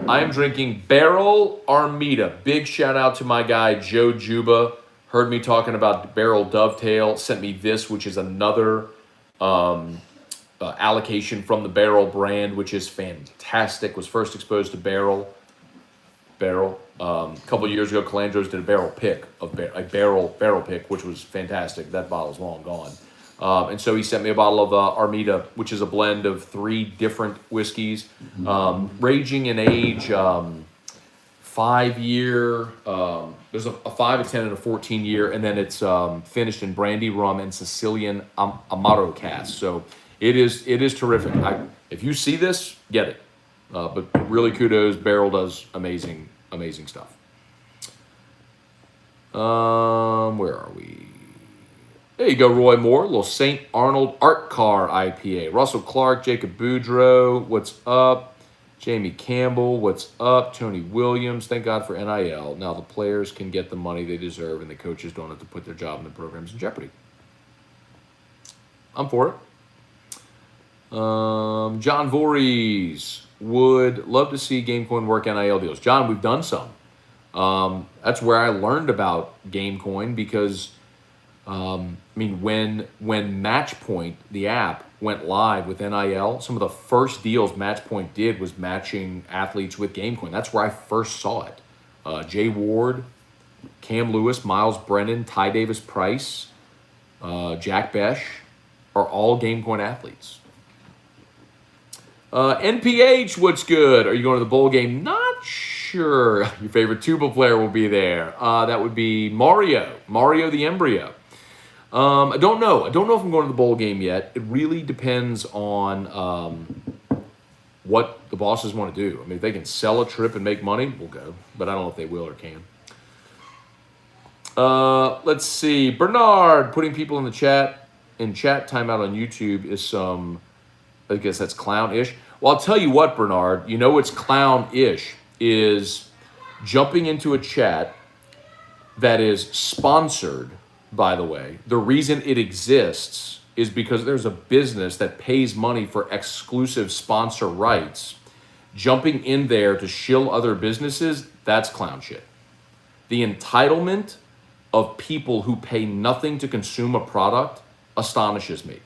I am drinking Barrel Armida. Big shout out to my guy, Joe Juba. Heard me talking about Barrel Dovetail. Sent me this, which is another allocation from the Barrel brand, which is fantastic. Was first exposed to Barrel. A couple of years ago, Calandros did a barrel pick, which was fantastic. That bottle's long gone. And so he sent me a bottle of Armida, which is a blend of 3 different whiskeys, ranging in age, 5-year. There's a 5, a 10, and a 14-year, and then it's finished in brandy, rum, and Sicilian Amaro cask. So it is terrific. If you see this, get it. But really, kudos. Barrel does amazing stuff. Where are we? There you go, Roy Moore. Little St. Arnold Art Car IPA. Russell Clark, Jacob Boudreau, what's up? Jamie Campbell, what's up? Tony Williams, thank God for NIL. Now the players can get the money they deserve and the coaches don't have to put their job and the programs in jeopardy. I'm for it. John Voorhees would love to see Gamecoin work NIL deals. John, we've done some. That's where I learned about Gamecoin because when Matchpoint, the app, went live with NIL, some of the first deals Matchpoint did was matching athletes with Gamecoin. That's where I first saw it. Jay Ward, Cam Lewis, Miles Brennan, Ty Davis Price, Jack Besh are all Gamecoin athletes. NPH, what's good? Are you going to the bowl game? Not sure. Your favorite tuba player will be there. That would be Mario the Embryo. I don't know. I don't know if I'm going to the bowl game yet. It really depends on what the bosses want to do. I mean, if they can sell a trip and make money, we'll go. But I don't know if they will or can. Let's see. Bernard putting people in the chat. In chat timeout on YouTube is some, I guess that's clown-ish. Well, I'll tell you what, Bernard. You know what's clown-ish is jumping into a chat that is sponsored. By the way, the reason it exists is because there's a business that pays money for exclusive sponsor rights. Jumping in there to shill other businesses, that's clown shit. The entitlement of people who pay nothing to consume a product astonishes me.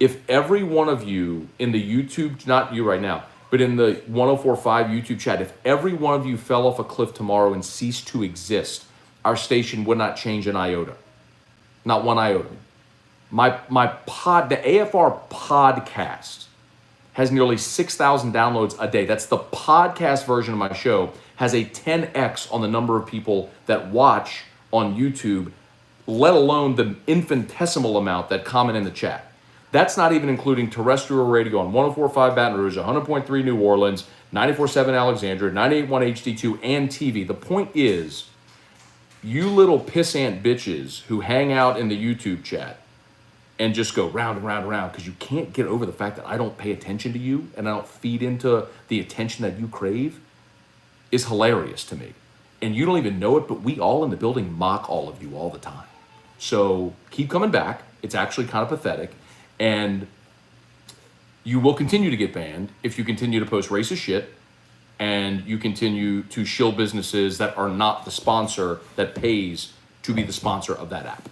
If every one of you in the YouTube, not you right now, but in the 1045 YouTube chat, if every one of you fell off a cliff tomorrow and ceased to exist, our station would not change an iota. Not one iota. The AFR podcast has nearly 6,000 downloads a day. That's the podcast version of my show. Has a 10x on the number of people that watch on YouTube, let alone the infinitesimal amount that comment in the chat. That's not even including terrestrial radio on 104.5 Baton Rouge, 100.3 New Orleans, 94.7 Alexandria, 98.1 HD2, and TV. The point is, you little pissant bitches who hang out in the YouTube chat and just go round and round and round because you can't get over the fact that I don't pay attention to you and I don't feed into the attention that you crave is hilarious to me. And you don't even know it, but we all in the building mock all of you all the time. So keep coming back. It's actually kind of pathetic. And you will continue to get banned if you continue to post racist shit and you continue to shill businesses that are not the sponsor that pays to be the sponsor of that app.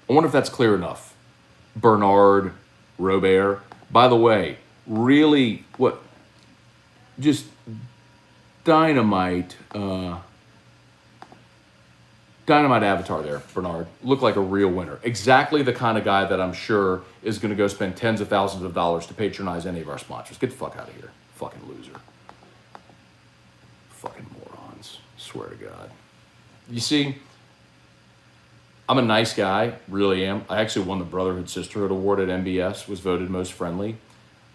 I wonder if that's clear enough. Bernard, Robert. By the way, really, just dynamite avatar there, Bernard. Looked like a real winner. Exactly the kind of guy that I'm sure is going to go spend tens of thousands of dollars to patronize any of our sponsors. Get the fuck out of here. Fucking loser. Fucking morons. Swear to God. You see, I'm a nice guy, really am. I actually won the Brotherhood Sisterhood Award at MBS, was voted most friendly.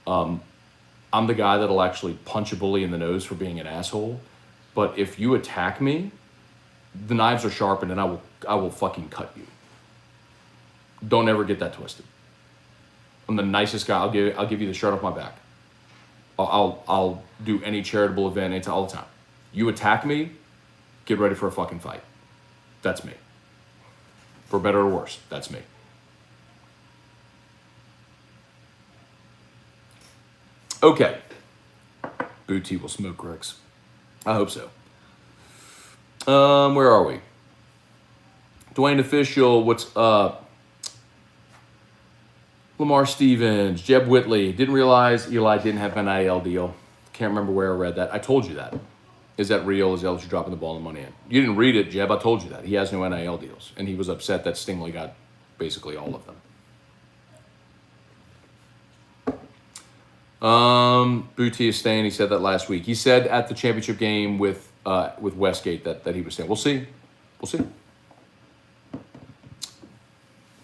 I'm the guy that'll actually punch a bully in the nose for being an asshole. But if you attack me, the knives are sharpened and I will fucking cut you. Don't ever get that twisted. I'm the nicest guy. I'll give you the shirt off my back. I'll do any charitable event all the time. You attack me, get ready for a fucking fight. That's me. For better or worse, that's me. Okay. Booty will smoke Rex. I hope so. Where are we? Dwayne Official, what's up? Lamar Stevens, Jeb Whitley. Didn't realize Eli didn't have an NIL deal. Can't remember where I read that. I told you that. Is that real? Is LSU dropping the ball and money in? You didn't read it, Jeb. I told you that. He has no NIL deals. And he was upset that Stingley got basically all of them. Booty is staying. He said that last week. He said at the championship game with Westgate that he was staying. We'll see. We'll see.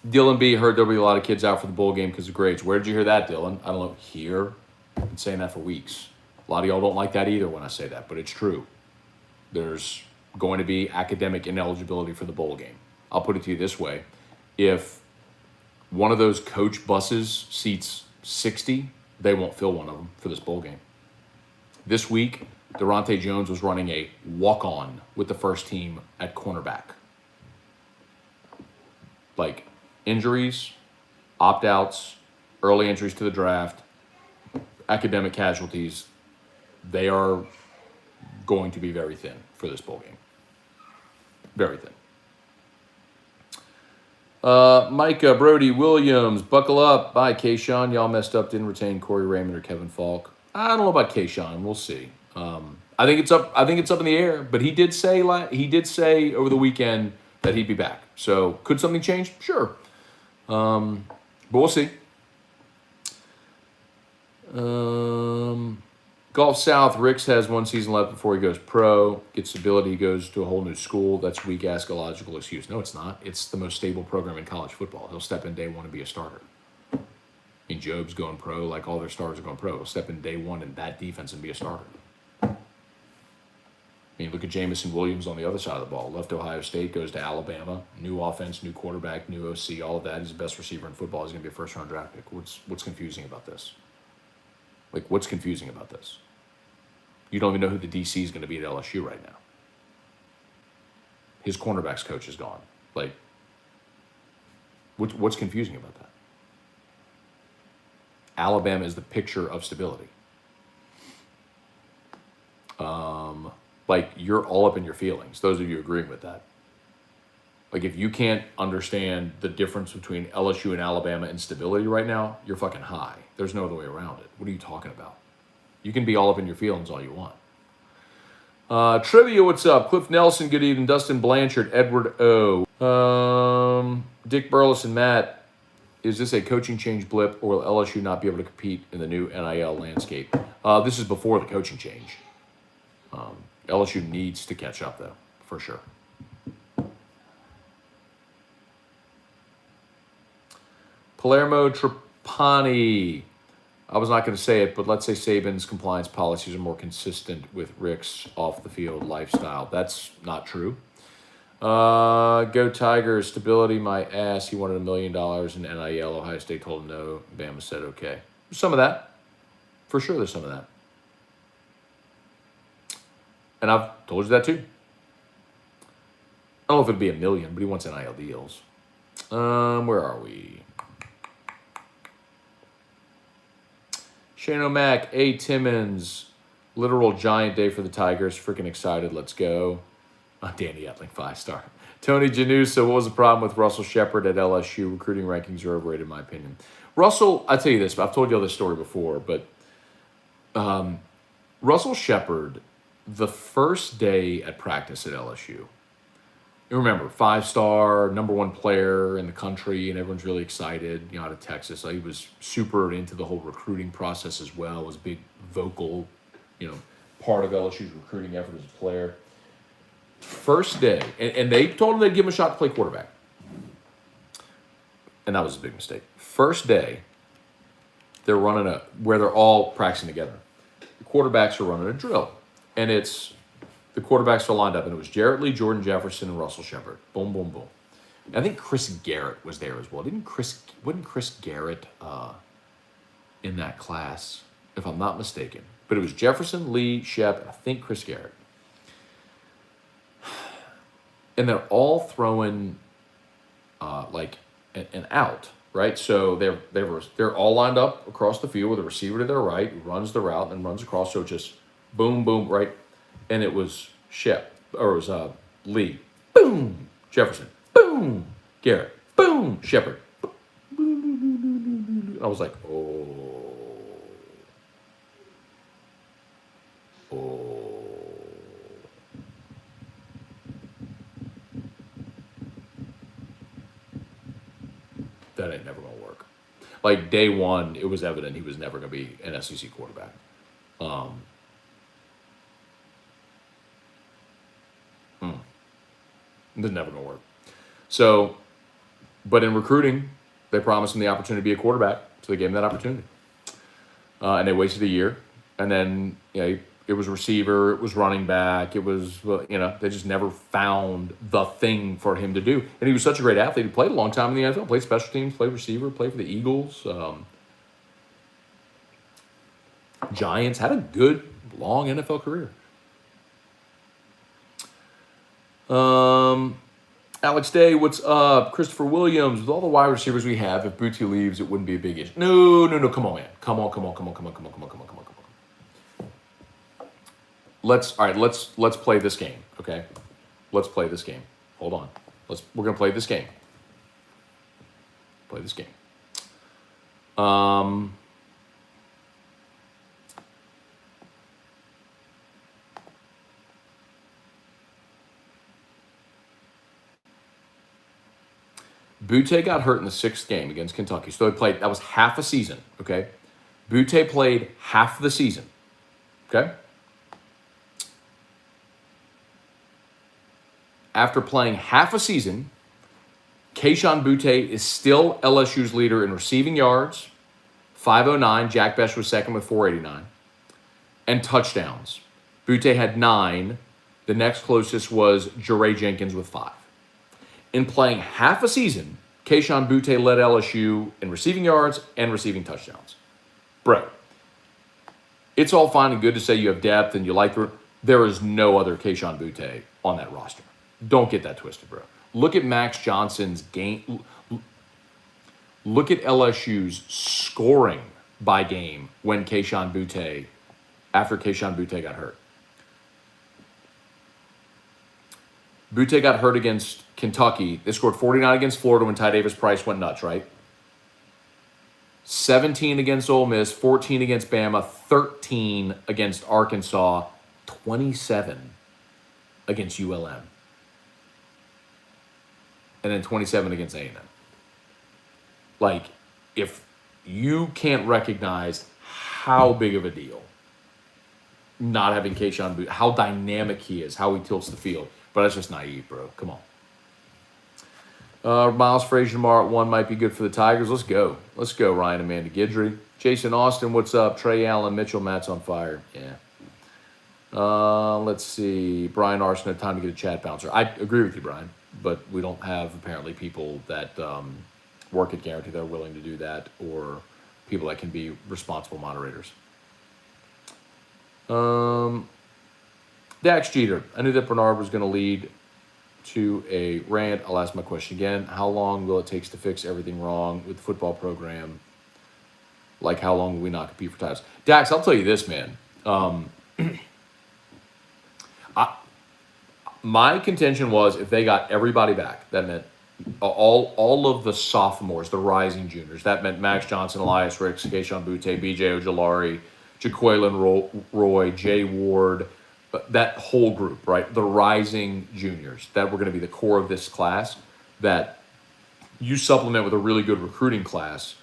Dylan B. heard there'll be a lot of kids out for the bowl game because of grades. Where did you hear that, Dylan? I don't know. Here. I've been saying that for weeks. A lot of y'all don't like that either when I say that, but it's true. There's going to be academic ineligibility for the bowl game. I'll put it to you this way. If one of those coach buses seats 60, they won't fill one of them for this bowl game. This week, Durante Jones was running a walk-on with the first team at cornerback. Like injuries, opt-outs, early entries to the draft, academic casualties, they are going to be very thin for this bowl game. Very thin. Micah, Brody, Williams, buckle up. Bye, Kayshawn. Y'all messed up, didn't retain Corey Raymond or Kevin Falk. I don't know about Kayshawn. We'll see. I think it's up in the air. But he did say over the weekend that he'd be back. So could something change? Sure. But we'll see. Gulf South, Ricks has one season left before he goes pro. Gets stability, goes to a whole new school. That's weak-ass illogical excuse. No, it's not. It's the most stable program in college football. He'll step in day one and be a starter. I mean, Job's going pro, like all their stars are going pro. He'll step in day one in that defense and be a starter. I mean, look at Jamison Williams on the other side of the ball. Left Ohio State, goes to Alabama. New offense, new quarterback, new OC, all of that. He's the best receiver in football. He's going to be a first-round draft pick. What's confusing about this? Like, what's confusing about this? You don't even know who the DC is going to be at LSU right now. His cornerbacks coach is gone. Like, what's confusing about that? Alabama is the picture of stability. Like, you're all up in your feelings, those of you agreeing with that. Like, if you can't understand the difference between LSU and Alabama in stability right now, you're fucking high. There's no other way around it. What are you talking about? You can be all up in your feelings all you want. Trivia, what's up? Cliff Nelson, good evening. Dustin Blanchard, Edward O. Dick Burleson, Matt, is this a coaching change blip, or will LSU not be able to compete in the new NIL landscape? This is before the coaching change. LSU needs to catch up, though, for sure. Palermo Trapani. I was not going to say it, but let's say Saban's compliance policies are more consistent with Rick's off-the-field lifestyle. That's not true. Go Tigers. Stability, my ass. He wanted $1 million in NIL. Ohio State told him no. Bama said okay. There's some of that. For sure there's some of that. And I've told you that too. I don't know if it'd be $1 million, but he wants NIL deals. Where are we? Shane O'Mac, A. Timmons, literal giant day for the Tigers. Freaking excited. Let's go. Danny Etling, 5-star. Tony Janusa, what was the problem with Russell Shepard at LSU? Recruiting rankings are overrated, in my opinion. Russell, I'll tell you this, but I've told you all this story before, but Russell Shepard, the first day at practice at LSU, you remember, 5-star, number 1 player in the country, and everyone's really excited, out of Texas. He was super into the whole recruiting process as well, was a big vocal, part of LSU's recruiting effort as a player. First day, and they told him they'd give him a shot to play quarterback. And that was a big mistake. First day, they're running where they're all practicing together. The quarterbacks are running a drill. And the quarterbacks are lined up, and it was Jarrett Lee, Jordan Jefferson, and Russell Shepard. Boom, boom, boom. And I think Chris Garrett was there as well. Wasn't Chris Garrett in that class, if I'm not mistaken? But it was Jefferson, Lee, Shep, and I think Chris Garrett. And they're all throwing an out, right? So they're all lined up across the field with a receiver to their right, who runs the route and runs across. So just boom, boom, right? And it was Lee, boom, Jefferson, boom, Garrett, boom, Shepard. I was like, oh. That ain't never going to work. Like day one, it was evident he was never going to be an SEC quarterback. It's never going to work. So, but in recruiting, they promised him the opportunity to be a quarterback, so they gave him that opportunity. And they wasted a year. And then, it was receiver, it was running back, it was, they just never found the thing for him to do. And he was such a great athlete. He played a long time in the NFL, played special teams, played receiver, played for the Eagles. Giants, had a good, long NFL career. Alex Day, what's up? Christopher Williams, with all the wide receivers we have, if Booty leaves, it wouldn't be a big issue. No, come on, man. Come on. Let's play this game, okay? Let's play this game. Hold on. We're gonna play this game. Play this game. Butte got hurt in the 6th game against Kentucky. So he played, that was half a season, okay? Butte played half the season, okay? After playing half a season, Kayshon Boutte is still LSU's leader in receiving yards, 509. Jack Bech was second with 489. And touchdowns. Boutte had 9. The next closest was Jare Jenkins with 5. In playing half a season, Kayshon Boutte led LSU in receiving yards and receiving touchdowns. Bro, it's all fine and good to say you have depth and you like the... There is no other Kayshon Boutte on that roster. Don't get that twisted, bro. Look at Max Johnson's game. Look at LSU's scoring by game when after Kayshon Boutte got hurt. Boutte got hurt against Kentucky. They scored 49 against Florida when Ty Davis Price went nuts, right? 17 against Ole Miss, 14 against Bama, 13 against Arkansas, 27 against ULM. And then 27 against A&M. Like, if you can't recognize how big of a deal not having Kayshon Boutte, how dynamic he is, how he tilts the field. But that's just naive, bro. Come on. Miles Frazier tomorrow at 1 might be good for the Tigers. Let's go. Let's go, Ryan Amanda Guidry. Jason Austin, what's up? Trey Allen, Mitchell, Matt's on fire. Yeah. Let's see. Brian Arson, time to get a chat bouncer. I agree with you, Brian. But we don't have, apparently, people that work at Guarantee that are willing to do that, or people that can be responsible moderators. Dax Jeter. I knew that Bernard was going to lead to a rant. I'll ask my question again. How long will it take to fix everything wrong with the football program? Like, how long will we not compete for titles? Dax, I'll tell you this, man. My contention was if they got everybody back, that meant all of the sophomores, the rising juniors. That meant Max Johnson, Elias Ricks, Kayshon Boutte, B.J. Ojulari, Jaqueline Roy, Jay Ward, that whole group, right? The rising juniors that were going to be the core of this class, that you supplement with a really good recruiting class.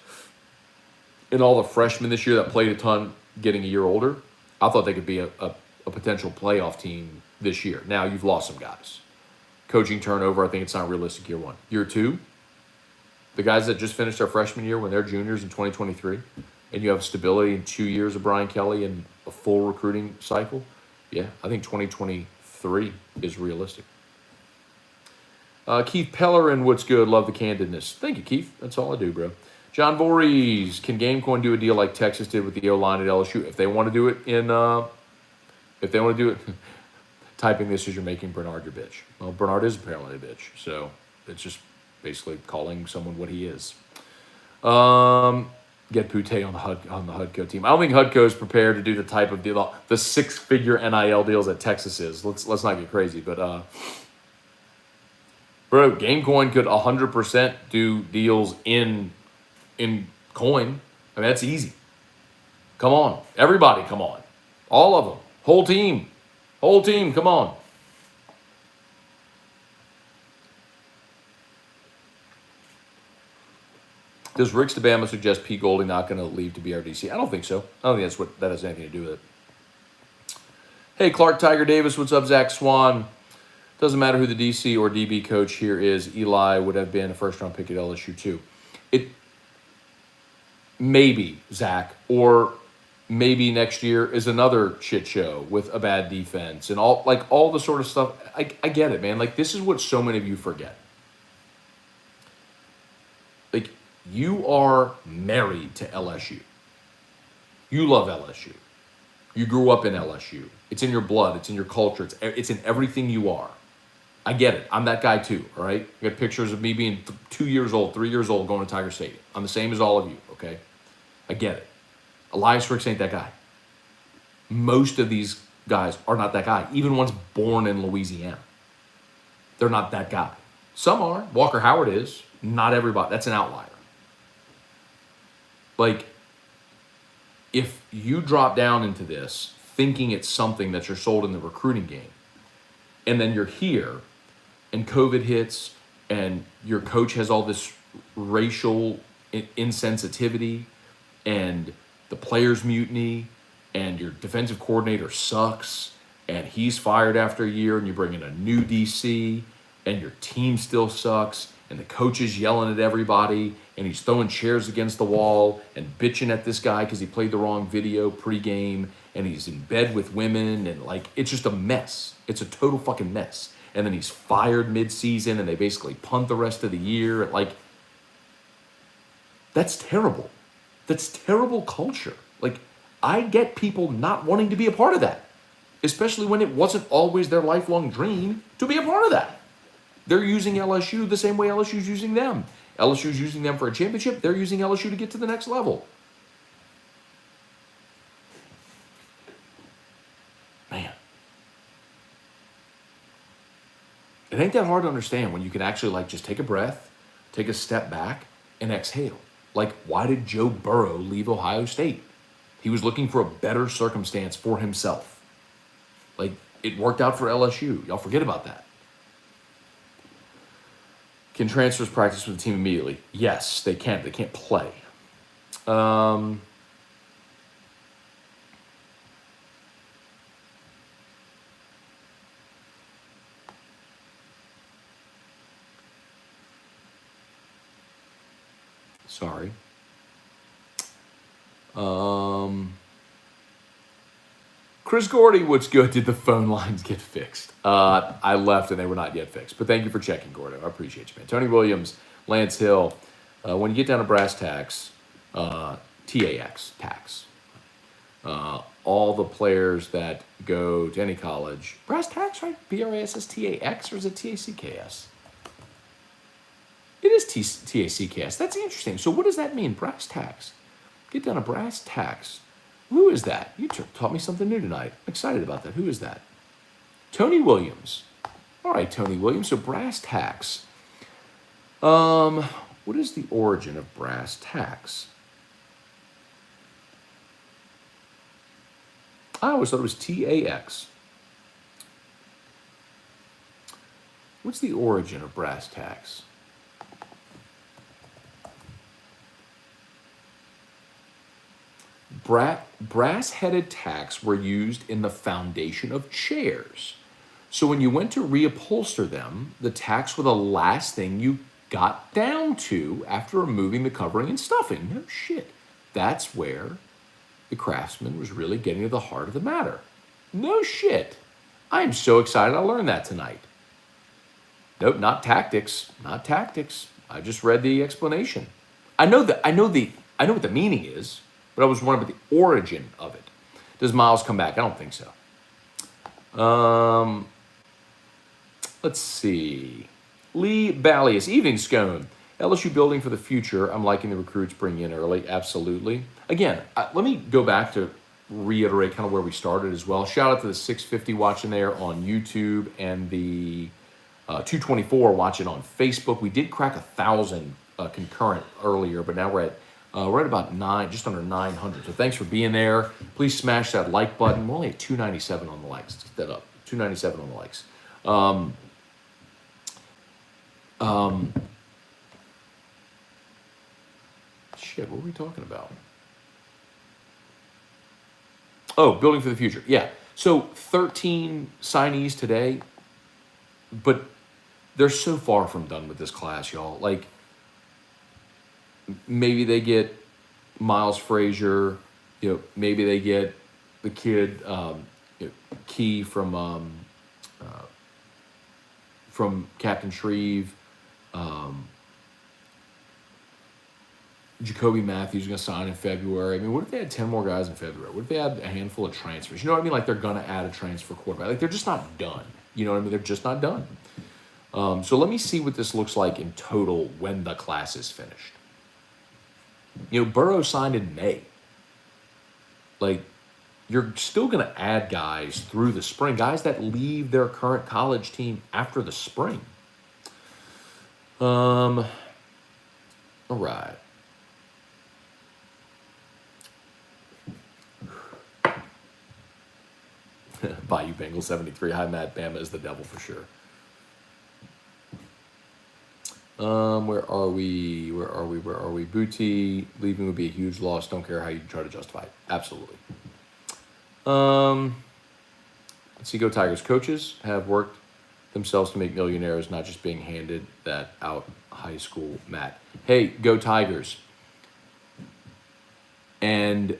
And all the freshmen this year that played a ton getting a year older, I thought they could be a potential playoff team this year. Now you've lost some guys. Coaching turnover, I think it's not realistic year 1. Year 2, the guys that just finished their freshman year when they're juniors in 2023, and you have stability in 2 years of Brian Kelly and a full recruiting cycle, yeah, I think 2023 is realistic. Keith Pellerin, what's good? Love the candidness. Thank you, Keith. That's all I do, bro. John Voorhees, can Gamecoin do a deal like Texas did with the O-line at LSU? If they want to do it typing this as you're making Bernard your bitch. Well, Bernard is apparently a bitch, so it's just basically calling someone what he is. Get Boutte on the Hudco team. I don't think Hudco is prepared to do the type of deal, the 6-figure NIL deals that Texas is. Let's not get crazy, but bro, Gamecoin could 100% do deals in coin. I mean, that's easy. Come on, everybody, come on, all of them, whole team, come on. Does Rick Stabama suggest Pete Golding not going to leave to be our DC? I don't think so. I don't think that has anything to do with it. Hey, Clark Tiger Davis, what's up, Zach Swan? Doesn't matter who the DC or DB coach here is. Eli would have been a first-round pick at LSU too. Maybe, Zach, or maybe next year is another shit show with a bad defense and all the sort of stuff. I get it, man. Like, this is what so many of you forget. Like, you are married to LSU. You love LSU. You grew up in LSU. It's in your blood. It's in your culture. It's in everything you are. I get it. I'm that guy too, all right? I got pictures of me being 2 years old, 3 years old, going to Tiger Stadium. I'm the same as all of you, okay? I get it. Elias Ricks ain't that guy. Most of these guys are not that guy, even ones born in Louisiana. They're not that guy. Some are. Walker Howard is. Not everybody. That's an outlier. Like, if you drop down into this thinking it's something that you're sold in the recruiting game, and then you're here, and COVID hits, and your coach has all this racial insensitivity, and the players mutiny, and your defensive coordinator sucks, and he's fired after a year, and you bring in a new DC, and your team still sucks, and the coach is yelling at everybody, and he's throwing chairs against the wall and bitching at this guy because he played the wrong video pregame, and he's in bed with women, and like, it's just a mess. It's a total fucking mess. And then he's fired mid-season, and they basically punt the rest of the year. Like, that's terrible. That's terrible culture. Like, I get people not wanting to be a part of that, especially when it wasn't always their lifelong dream to be a part of that. They're using LSU the same way LSU's using them. LSU's using them for a championship. They're using LSU to get to the next level. Man. It ain't that hard to understand when you can actually, like, just take a breath, take a step back, and exhale. Like, why did Joe Burrow leave Ohio State? He was looking for a better circumstance for himself. Like, it worked out for LSU. Y'all forget about that. Can transfers practice with the team immediately? Yes, they can. They can't play. Sorry. Chris Gordy, what's good? Did the phone lines get fixed? I left and they were not yet fixed. But thank you for checking, Gordy. I appreciate you, man. Tony Williams, Lance Hill. When you get down to brass tacks, TAX, tax. All the players that go to any college, brass tacks, right? BRASSTAX, or is it TACKS? It is TACKS. That's interesting. So what does that mean, brass tacks? Get down to brass tacks. Who is that? You taught me something new tonight. I'm excited about that. Who is that? Tony Williams. All right, Tony Williams. So brass tacks. What is the origin of brass tacks? I always thought it was TAX. What's the origin of brass tacks? Brass-headed tacks were used in the foundation of chairs. So when you went to reupholster them, the tacks were the last thing you got down to after removing the covering and stuffing. No shit. That's where the craftsman was really getting to the heart of the matter. No shit. I am so excited I learned that tonight. Nope, not tactics. Not tactics. I just read the explanation. I know what the meaning is. But I was wondering about the origin of it. Does Miles come back? I don't think so. Let's see. Lee Ballius, evening Scone. LSU building for the future. I'm liking the recruits bringing in early. Absolutely. Again, let me go back to reiterate kind of where we started as well. Shout out to the 650 watching there on YouTube and the 224 watching on Facebook. We did crack 1,000 concurrent earlier, but now we're at about just under 900. So thanks for being there. Please smash that like button. We're only at 297 on the likes. Let's get that up. 297 on the likes. Shit, what were we talking about? Oh, building for the future. Yeah. So 13 signees today, but they're so far from done with this class, y'all. Like, maybe they get Miles Frazier, maybe they get the kid Key from Captain Shreve. Jacoby Matthews is going to sign in February. I mean, what if they had 10 more guys in February? What if they had a handful of transfers? You know what I mean? Like, they're going to add a transfer quarterback. Like, they're just not done. You know what I mean? They're just not done. So let me see what this looks like in total when the class is finished. Burrow signed in May. Like, you're still going to add guys through the spring, guys that leave their current college team after the spring. All right. Bayou Bengals 73. Hi, Matt. Bama is the devil for sure. Where are we? Booty, leaving would be a huge loss. Don't care how you try to justify it. Absolutely. Let's see. Go Tigers. Coaches have worked themselves to make millionaires, not just being handed that out high school, Matt. Hey, go Tigers. And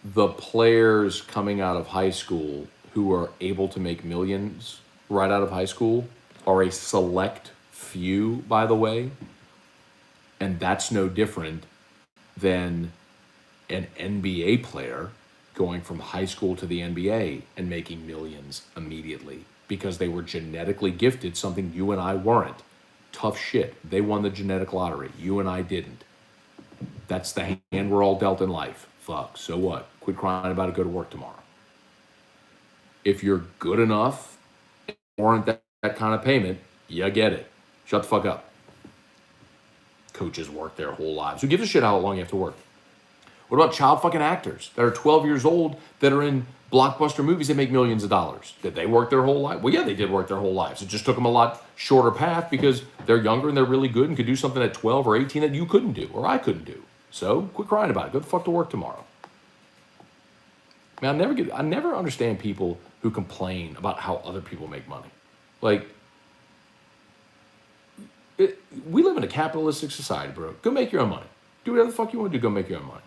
the players coming out of high school who are able to make millions right out of high school are a select few, by the way. And that's no different than an NBA player going from high school to the NBA and making millions immediately because they were genetically gifted, something you and I weren't. Tough shit. They won the genetic lottery. You and I didn't. That's the hand we're all dealt in life. Fuck. So what? Quit crying about it. Go to work tomorrow. If you're good enough and warrant that kind of payment, you get it. Shut the fuck up. Coaches work their whole lives. Who gives a shit how long you have to work? What about child fucking actors that are 12 years old that are in blockbuster movies that make millions of dollars? Did they work their whole life? Well, yeah, they did work their whole lives. It just took them a lot shorter path because they're younger and they're really good and could do something at 12 or 18 that you couldn't do or I couldn't do. So quit crying about it. Go the fuck to work tomorrow. Man, I never understand people who complain about how other people make money. Like, we live in a capitalistic society, bro. Go make your own money. Do whatever the fuck you want to do. Go make your own money.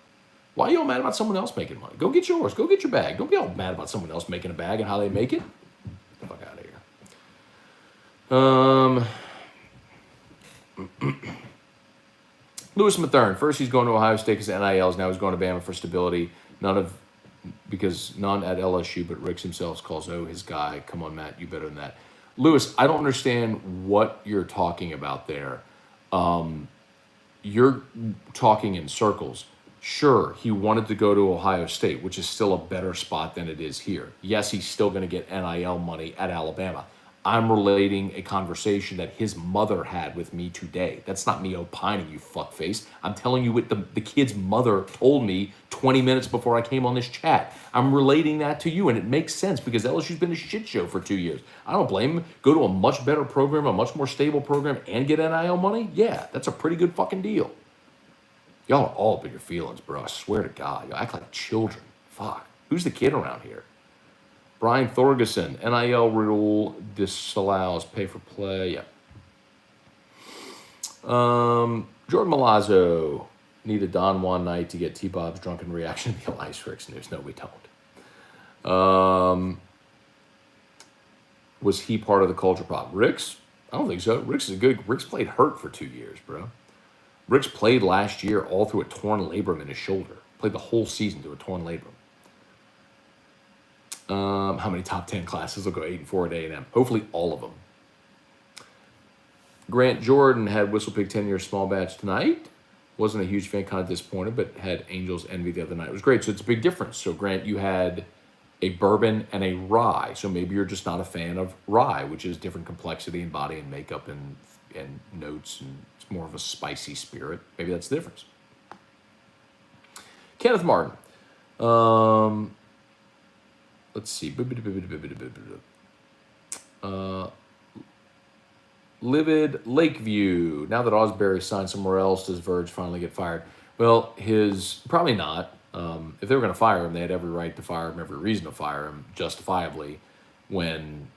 Why are you all mad about someone else making money? Go get yours. Go get your bag. Don't be all mad about someone else making a bag and how they make it. Get the fuck out of here. Lewis Mathern. First he's going to Ohio State because NILs. Now he's going to Bama for stability. Because none at LSU, but Ricks himself calls his guy. Come on, Matt. You better than that. Lewis, I don't understand what you're talking about there. You're talking in circles. Sure, he wanted to go to Ohio State, which is still a better spot than it is here. Yes, he's still going to get NIL money at Alabama. I'm relating a conversation that his mother had with me today. That's not me opining, you fuckface. I'm telling you what the kid's mother told me 20 minutes before I came on this chat. I'm relating that to you, and it makes sense because LSU's been a shit show for 2 years. I don't blame him. Go to a much better program, a much more stable program, and get NIL money? Yeah, that's a pretty good fucking deal. Y'all are all up in your feelings, bro. I swear to God. Y'all act like children. Fuck. Who's the kid around here? Brian Thorgeson, NIL rule disallows pay for play. Yeah. Jordan Malazzo, need a Don Juan night to get T-Bob's drunken reaction to the Elias Ricks news. No, we don't. Was he part of the culture pop? Ricks? I don't think so. Ricks played hurt for 2 years, bro. Ricks played last year all through a torn labrum in his shoulder. Played the whole season through a torn labrum. How many top 10 classes will go 8-4 at A&M? Hopefully all of them. Grant Jordan had Whistle Pig 10-year small batch tonight. Wasn't a huge fan, kind of disappointed, but had Angels Envy the other night. It was great. So it's a big difference. So Grant, you had a bourbon and a rye. So maybe you're just not a fan of rye, which is different complexity and body and makeup and notes, and it's more of a spicy spirit. Maybe that's the difference. Kenneth Martin. Let's see. Livid Lakeview. Now that Osbury signed somewhere else, does Verge finally get fired? Well, probably not. If they were going to fire him, they had every right to fire him, every reason to fire him, justifiably. When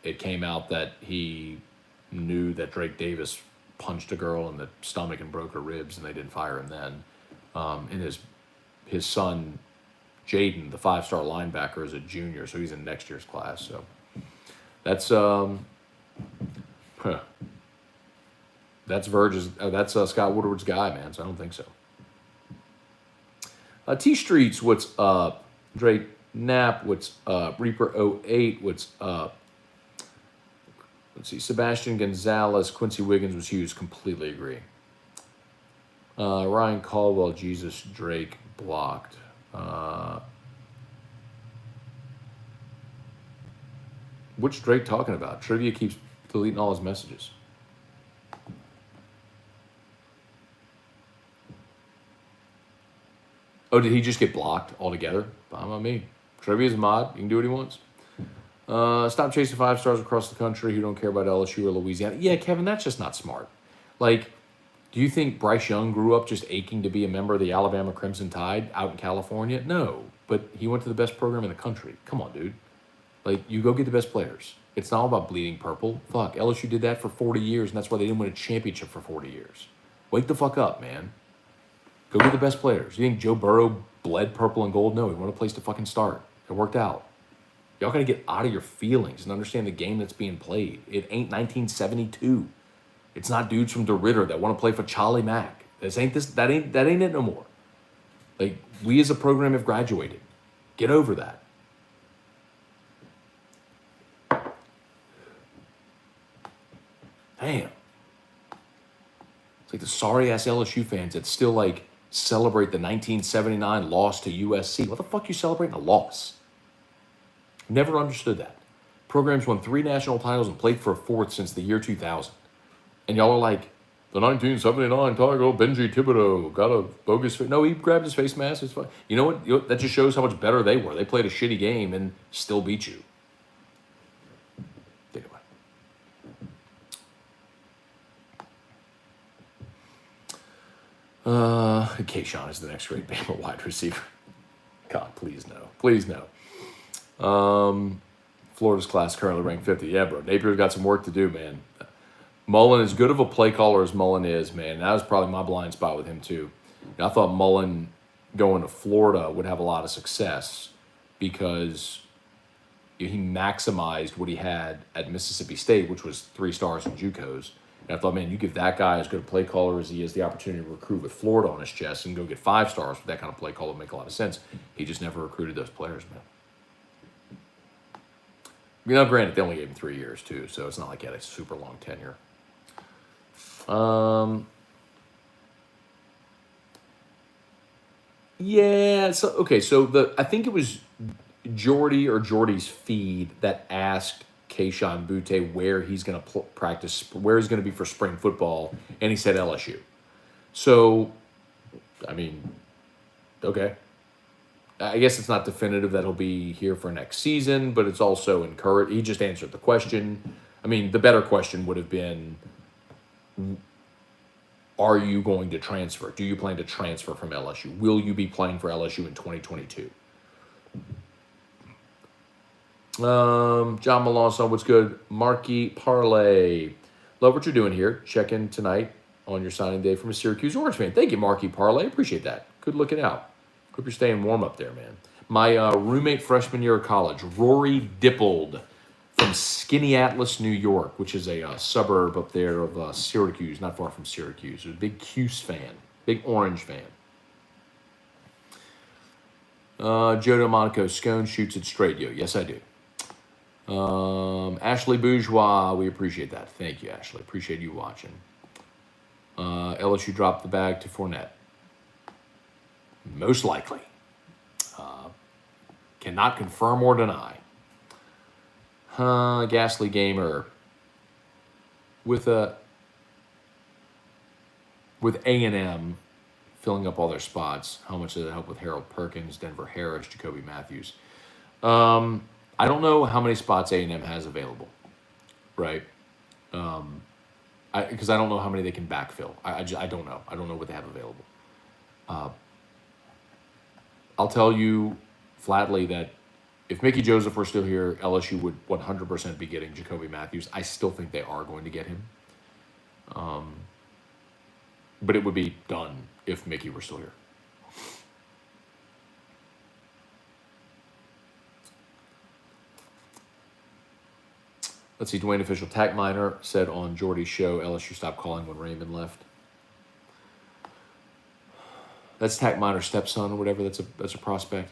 it came out that he knew that Drake Davis punched a girl in the stomach and broke her ribs, and they didn't fire him then. And his son, Jaden, the 5-star linebacker, is a junior, so he's in next year's class. So that's that's Verge's. That's Scott Woodward's guy, man. So I don't think so. T Streets, what's up? Drake Knapp, what's up? Reaper 08, what's up? Let's see. Sebastian Gonzalez, Quincy Wiggins was huge. Completely agree. Ryan Caldwell, Jesus Drake blocked. Which Drake talking about? Trivia keeps deleting all his messages. Oh, did he just get blocked altogether? Fine by me. Trivia's a mod. He can do what he wants. Stop chasing 5 stars across the country who don't care about LSU or Louisiana. Yeah, Kevin, that's just not smart. Like, do you think Bryce Young grew up just aching to be a member of the Alabama Crimson Tide out in California? No, but he went to the best program in the country. Come on, dude. Like, you go get the best players. It's not all about bleeding purple. Fuck, LSU did that for 40 years, and that's why they didn't win a championship for 40 years. Wake the fuck up, man. Go get the best players. You think Joe Burrow bled purple and gold? No, he wanted a place to fucking start. It worked out. Y'all got to get out of your feelings and understand the game that's being played. It ain't 1972. It's not dudes from DeRitter that want to play for Charlie Mack. That ain't it no more. Like, we as a program have graduated. Get over that. Damn. It's like the sorry ass LSU fans that still like celebrate the 1979 loss to USC. What the fuck you celebrating a loss? Never understood that. Programs won 3 national titles and played for a 4th since the year 2000. And y'all are like, the 1979 Tiger, Benji Thibodeau got a bogus face. No, he grabbed his face mask. It's fine. You know what? That just shows how much better they were. They played a shitty game and still beat you. Anyway. Kayshawn is the next great Bama wide receiver. God, please no. Please no. Florida's class currently ranked 50. Yeah, bro. Napier's got some work to do, man. Mullen, as good of a play caller as Mullen is, man, that was probably my blind spot with him, too. And I thought Mullen going to Florida would have a lot of success because he maximized what he had at Mississippi State, which was 3 stars in JUCOs. And I thought, man, you give that guy as good a play caller as he is the opportunity to recruit with Florida on his chest and go get 5 stars with that kind of play call would make a lot of sense. He just never recruited those players, man. You know, granted, they only gave him 3 years, too, so it's not like he had a super long tenure. Yeah, so I think it was Jordy or Jordy's feed that asked Kayshawn Butte where he's going to practice, where he's going to be for spring football, and he said LSU. So, I mean, okay. I guess it's not definitive that he'll be here for next season, but it's also encouraged. He just answered the question. I mean, the better question would have been, are you going to transfer? Do you plan to transfer from LSU? Will you be playing for LSU in 2022? John Malonson, what's good? Marky Parlay. Love what you're doing here. Check in tonight on your signing day from a Syracuse Orange fan. Thank you, Marky Parlay. Appreciate that. Good looking out. Hope you're staying warm up there, man. My roommate freshman year of college, Rory Dippold from Skinny-Atlas, New York, which is a suburb up there of Syracuse, not far from Syracuse. He's a big Cuse fan, big Orange fan. Joe Delmonico, Scone shoots it straight, yo. Yes, I do. Ashley Bourgeois, we appreciate that. Thank you, Ashley. Appreciate you watching. LSU dropped the bag to Fournette. Most likely. Cannot confirm or deny. Ghastly Gamer. With A&M filling up all their spots, how much does it help with Harold Perkins, Denver Harris, Jacoby Matthews? I don't know how many spots A&M has available, right? Because I don't know how many they can backfill. I don't know. I don't know what they have available. I'll tell you flatly that if Mickey Joseph were still here, LSU would 100% be getting Jacoby Matthews. I still think they are going to get him. But it would be done if Mickey were still here. Let's see, Dwayne Official Tack Miner said on Jordy's show, LSU stopped calling when Raymond left. That's Tack Miner's stepson or whatever. That's a prospect.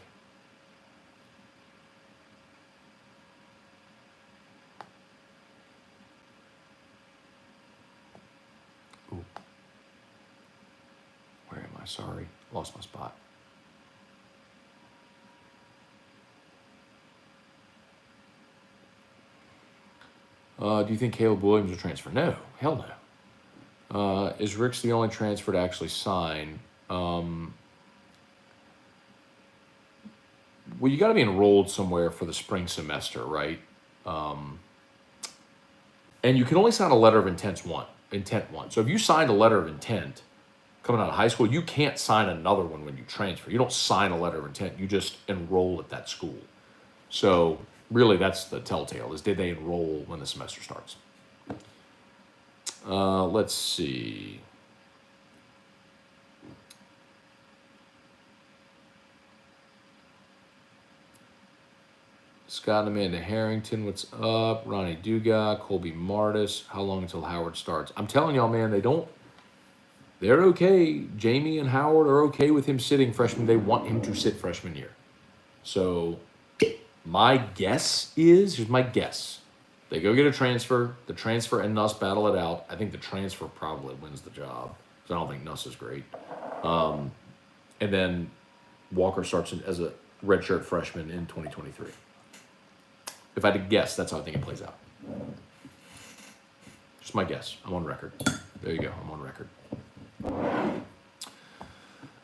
Ooh. Where am I? Sorry. Lost my spot. Do you think Caleb Williams will transfer? No. Hell no. Is Ricks the only transfer to actually sign? Well, you got to be enrolled somewhere for the spring semester, right? And you can only sign a letter of intent one. So if you signed a letter of intent coming out of high school, you can't sign another one when you transfer. You don't sign a letter of intent. You just enroll at that school. So really, that's the telltale, is did they enroll when the semester starts? Let's see. Scott and Amanda Harrington, what's up? Ronnie Duga, Colby Martis. How long until Howard starts? I'm telling y'all, man, they're okay. Jamie and Howard are okay with him sitting freshman. They want him to sit freshman year. So my guess is, here's my guess. They go get a transfer. The transfer and Nuss battle it out. I think the transfer probably wins the job, because I don't think Nuss is great. And then Walker starts as a redshirt freshman in 2023. If I had to guess, that's how I think it plays out. Just my guess. I'm on record. There you go. I'm on record.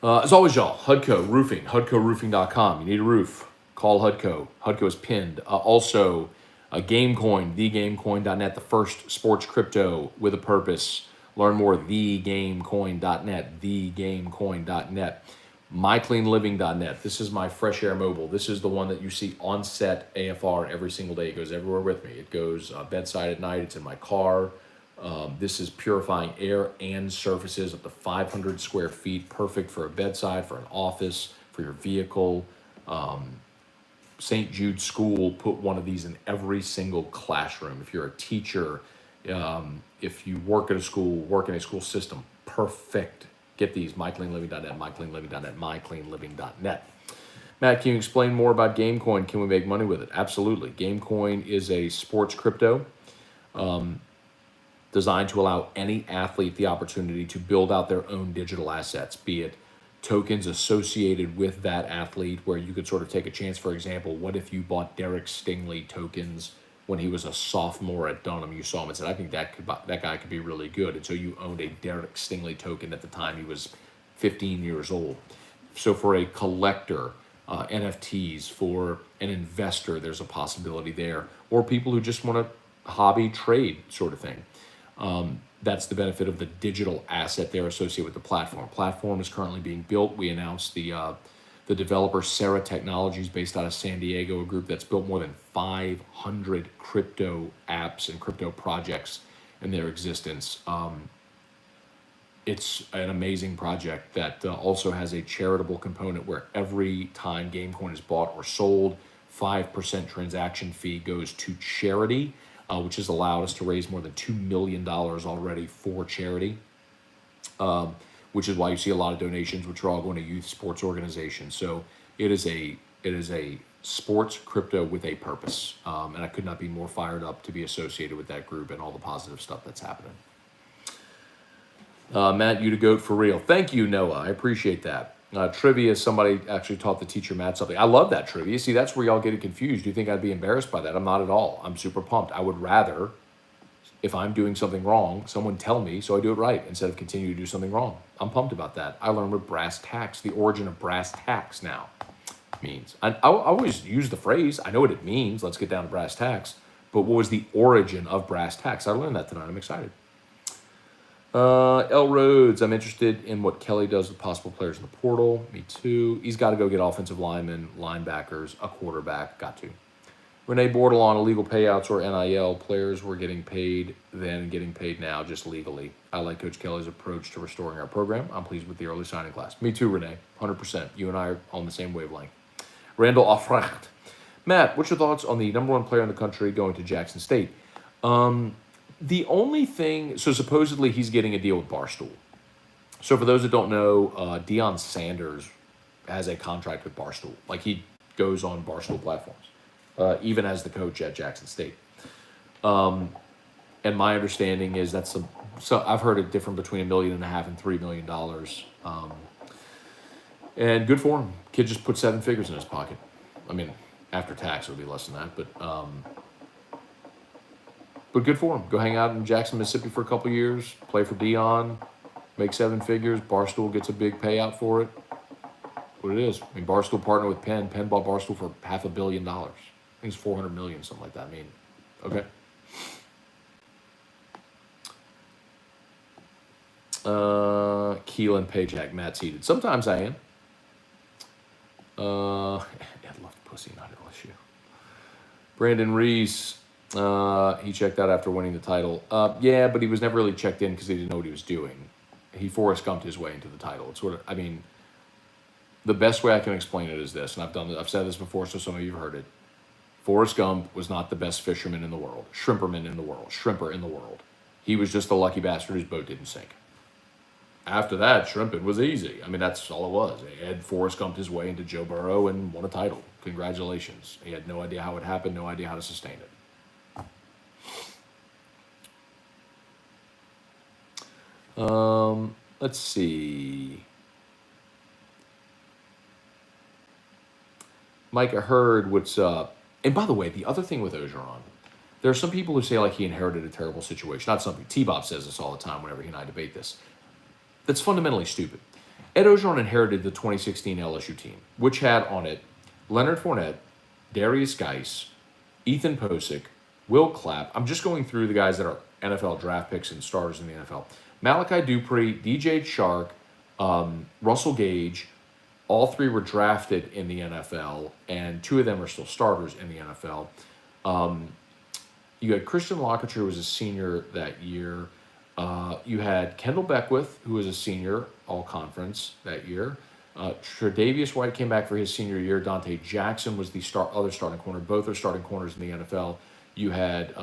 As always, y'all, Hudco Roofing, HudcoRoofing.com. You need a roof, call Hudco. Hudco is pinned. Also, Gamecoin, thegamecoin.net, the first sports crypto with a purpose. Learn more at thegamecoin.net, thegamecoin.net. MyCleanLiving.net. This is my Fresh Air Mobile. This is the one that you see on set AFR every single day. It goes everywhere with me. It goes bedside at night. It's in my car. This is purifying air and surfaces up to 500 square feet. Perfect for a bedside, for an office, for your vehicle. St. Jude School put one of these in every single classroom. If you're a teacher, if you work at a school, work in a school system, perfect. Get these, mycleanliving.net, mycleanliving.net, mycleanliving.net. Matt, can you explain more about Gamecoin? Can we make money with it? Absolutely. Gamecoin is a sports crypto designed to allow any athlete the opportunity to build out their own digital assets, be it tokens associated with that athlete, where you could sort of take a chance. For example, what if you bought Derek Stingley tokens when he was a sophomore at Dunham? You saw him and said, I think that guy could be really good. And so you owned a Derek Stingley token at the time he was 15 years old. So for a collector, NFTs, for an investor, there's a possibility there. Or people who just want a hobby trade sort of thing. That's the benefit of the digital asset there associated with the platform. Platform is currently being built. We announced the developer Sarah Technologies, based out of San Diego, a group that's built more than 500 crypto apps and crypto projects in their existence. It's an amazing project that also has a charitable component, where every time Gamecoin is bought or sold, 5% transaction fee goes to charity, which has allowed us to raise more than $2 million already for charity, which is why you see a lot of donations, which are all going to youth sports organizations. So it is a sports crypto with a purpose, and I could not be more fired up to be associated with that group and all the positive stuff that's happening. Matt, you the GOAT for real. Thank you, Noah. I appreciate that. Trivia, somebody actually taught the teacher Matt something. I love that trivia. See, that's where y'all get it confused. You think I'd be embarrassed by that? I'm not at all. I'm super pumped. I would rather, if I'm doing something wrong, someone tell me so I do it right instead of continue to do something wrong. I'm pumped about that. I learned what brass tacks, the origin of brass tacks now means. I always use the phrase. I know what it means. Let's get down to brass tacks. But what was the origin of brass tacks? I learned that tonight. I'm excited. L. Rhodes, I'm interested in what Kelly does with possible players in the portal. Me too. He's got to go get offensive linemen, linebackers, a quarterback. Got to. Renee Bordelon, illegal payouts or NIL. Players were getting paid then and getting paid now, just legally. I like Coach Kelly's approach to restoring our program. I'm pleased with the early signing class. Me too, Renee. 100%. You and I are on the same wavelength. Randall Offrecht. Matt, what's your thoughts on the number one player in the country going to Jackson State? The only thing, so supposedly he's getting a deal with Barstool. So for those that don't know, Deion Sanders has a contract with Barstool. Like he goes on Barstool platforms, even as the coach at Jackson State. And my understanding is so I've heard it different between $1.5 million and $3 million. And good for him. Kid just put 7 figures in his pocket. I mean, after tax, it'll be less than that, but good for him. Go hang out in Jackson, Mississippi for a couple years, play for Deion, make 7 figures. Barstool gets a big payout for it. What it is. I mean, Barstool partnered with Penn. Penn bought Barstool for $500 million. I think it's $400 million, something like that. I mean, okay. Keelan Paycheck, Matt's heated. Sometimes I am. I'd love the pussy, not LSU. Brandon Reese, he checked out after winning the title. Yeah, but he was never really checked in because he didn't know what he was doing. He Forrest Gumped his way into the title. It's sort of, I mean, the best way I can explain it is this, and I've said this before, so some of you have heard it. Forrest Gump was not the best fisherman in the world, shrimper in the world. He was just the lucky bastard whose boat didn't sink. After that, shrimping was easy. I mean, that's all it was. Ed Forrest Gumped his way into Joe Burrow and won a title. Congratulations. He had no idea how it happened, no idea how to sustain it. Let's see. Micah Hurd, what's up? And by the way, the other thing with Ogeron, there are some people who say like he inherited a terrible situation. Not something. T-Bob says this all the time whenever he and I debate this. That's fundamentally stupid. Ed Ogeron inherited the 2016 LSU team, which had on it Leonard Fournette, Darius Geis, Ethan Posick, Will Clapp. I'm just going through the guys that are NFL draft picks and starters in the NFL. Malachi Dupree, DJ Chark, Russell Gage. All 3 were drafted in the NFL, and 2 of them are still starters in the NFL. You had Christian Lockett, who was a senior that year. You had Kendall Beckwith, who was a senior all-conference that year. Tre'Davious White came back for his senior year. Dante Jackson was the other starting corner. Both are starting corners in the NFL. You had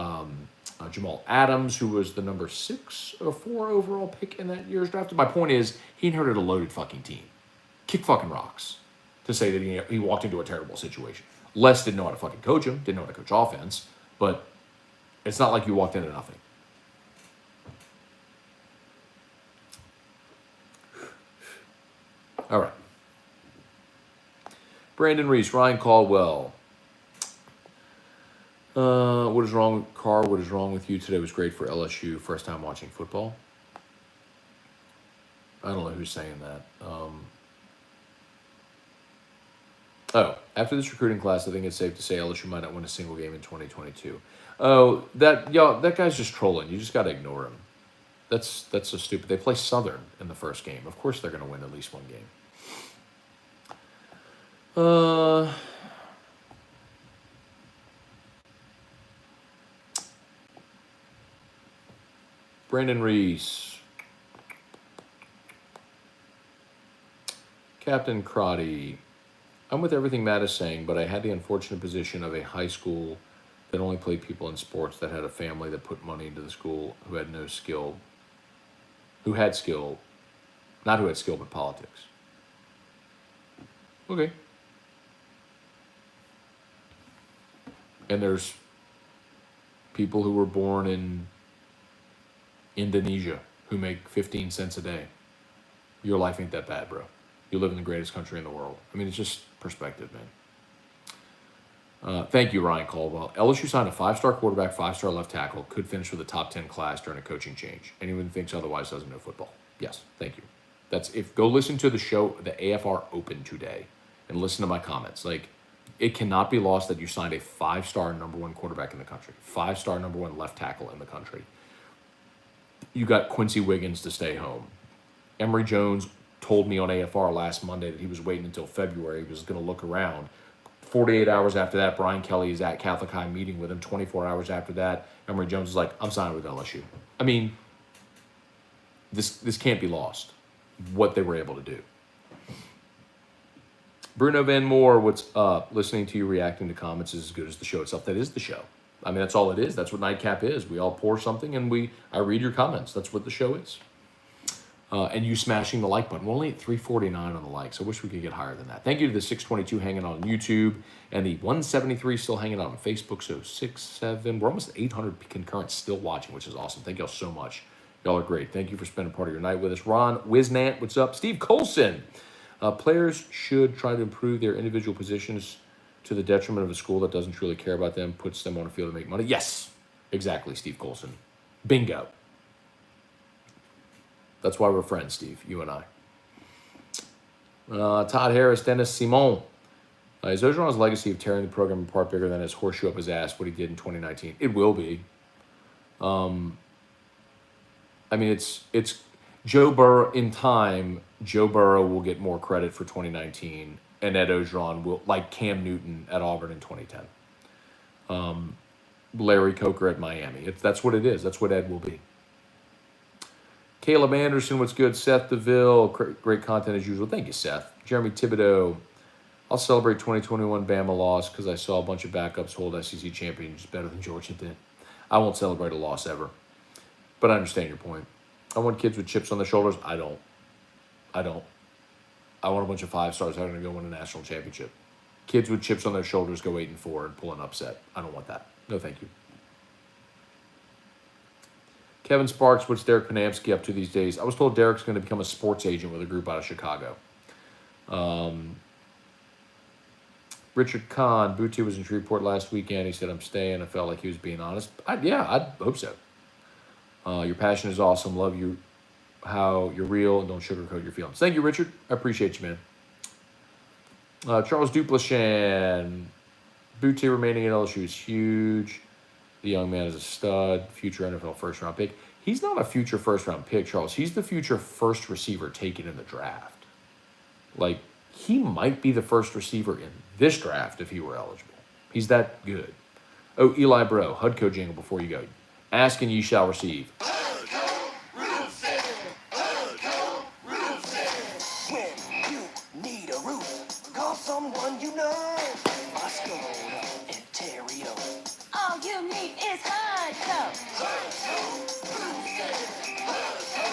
Jamal Adams, who was the number 6 or 4 overall pick in that year's draft. My point is, he inherited a loaded fucking team. Kick fucking rocks to say that he walked into a terrible situation. Les didn't know how to fucking coach him, didn't know how to coach offense, but it's not like you walked into nothing. All right. Brandon Reese, Ryan Caldwell. What is wrong, Carr? What is wrong with you? Today was great for LSU. First time watching football. I don't know who's saying that. After this recruiting class, I think it's safe to say LSU might not win a single game in 2022. Oh, that guy's just trolling. You just got to ignore him. That's so stupid. They play Southern in the first game. Of course they're going to win at least one game. Brandon Reese. Captain Crotty. I'm with everything Matt is saying, but I had the unfortunate position of a high school that only played people in sports that had a family that put money into the school who had no skill. Who had skill, not who had skill, but politics. Okay. And there's people who were born in Indonesia who make 15 cents a day. Your life ain't that bad, bro. You live in the greatest country in the world. I mean, it's just perspective, man. Thank you, Ryan Caldwell. LSU signed a 5-star quarterback, 5-star left tackle, could finish with a top 10 class during a coaching change. Anyone who thinks otherwise doesn't know football. Yes, thank you. Go listen to the show, the AFR Open today, and listen to my comments. Like, it cannot be lost that you signed a 5-star number 1 quarterback in the country, 5-star number 1 left tackle in the country. you got Quincy Wiggins to stay home. Emory Jones told me on AFR last Monday that he was waiting until February. He was going to look around. 48 hours after that, Brian Kelly is at Catholic High meeting with him. 24 hours after that, Emory Jones is like, I'm signing with LSU. I mean, this can't be lost, what they were able to do. Bruno Van Moore, what's up? Listening to you reacting to comments is as good as the show itself. That is the show. I mean, that's all it is. That's what Nightcap is. We all pour something and I read your comments. That's what the show is. And you smashing the like button. We're only at 349 on the likes. I wish we could get higher than that. Thank you to the 622 hanging on YouTube and the 173 still hanging out on Facebook. So 7. We're almost at 800 concurrents still watching, which is awesome. Thank y'all so much. Y'all are great. Thank you for spending part of your night with us. Ron Wisnant, what's up? Steve Colson. Players should try to improve their individual positions to the detriment of a school that doesn't truly care about them, puts them on a field to make money. Yes, exactly, Steve Colson. Bingo. That's why we're friends, Steve, you and I. Todd Harris, Dennis Simon. Is Ogeron's legacy of tearing the program apart bigger than his horseshoe up his ass, what he did in 2019? It will be. I mean, it's Joe Burrow in time. Joe Burrow will get more credit for 2019, and Ed Ogeron will, like Cam Newton at Auburn in 2010. Larry Coker at Miami. That's what it is. That's what Ed will be. Caleb Anderson, what's good? Seth DeVille, great content as usual. Thank you, Seth. Jeremy Thibodeau, I'll celebrate 2021 Bama loss because I saw a bunch of backups hold SEC champions better than Georgia did. I won't celebrate a loss ever, but I understand your point. I want kids with chips on their shoulders. I don't. I want a bunch of 5-stars that are going to go win a national championship. Kids with chips on their shoulders go 8-4 and pull an upset. I don't want that. No, thank you. Kevin Sparks, what's Derek Panamsky up to these days? I was told Derek's going to become a sports agent with a group out of Chicago. Richard Kahn, Booty was in Shreveport last weekend. He said, I'm staying. I felt like he was being honest. I'd hope so. Your passion is awesome. Love you, how you're real, and don't sugarcoat your feelings. Thank you, Richard. I appreciate you, man. Charles Duplashan, Booty remaining at LSU is huge. The young man is a stud, future NFL first-round pick. He's not a future first-round pick, Charles. He's the future first receiver taken in the draft. Like, he might be the first receiver in this draft if he were eligible. He's that good. Oh, Eli Bro, HUDCO jingle before you go. Ask and ye shall receive. HUDCO roofing. HUDCO roofing. When you need a roof, call someone you know. Scone and Terrio. All you need is HUDCO. HUDCO roofing. HUDCO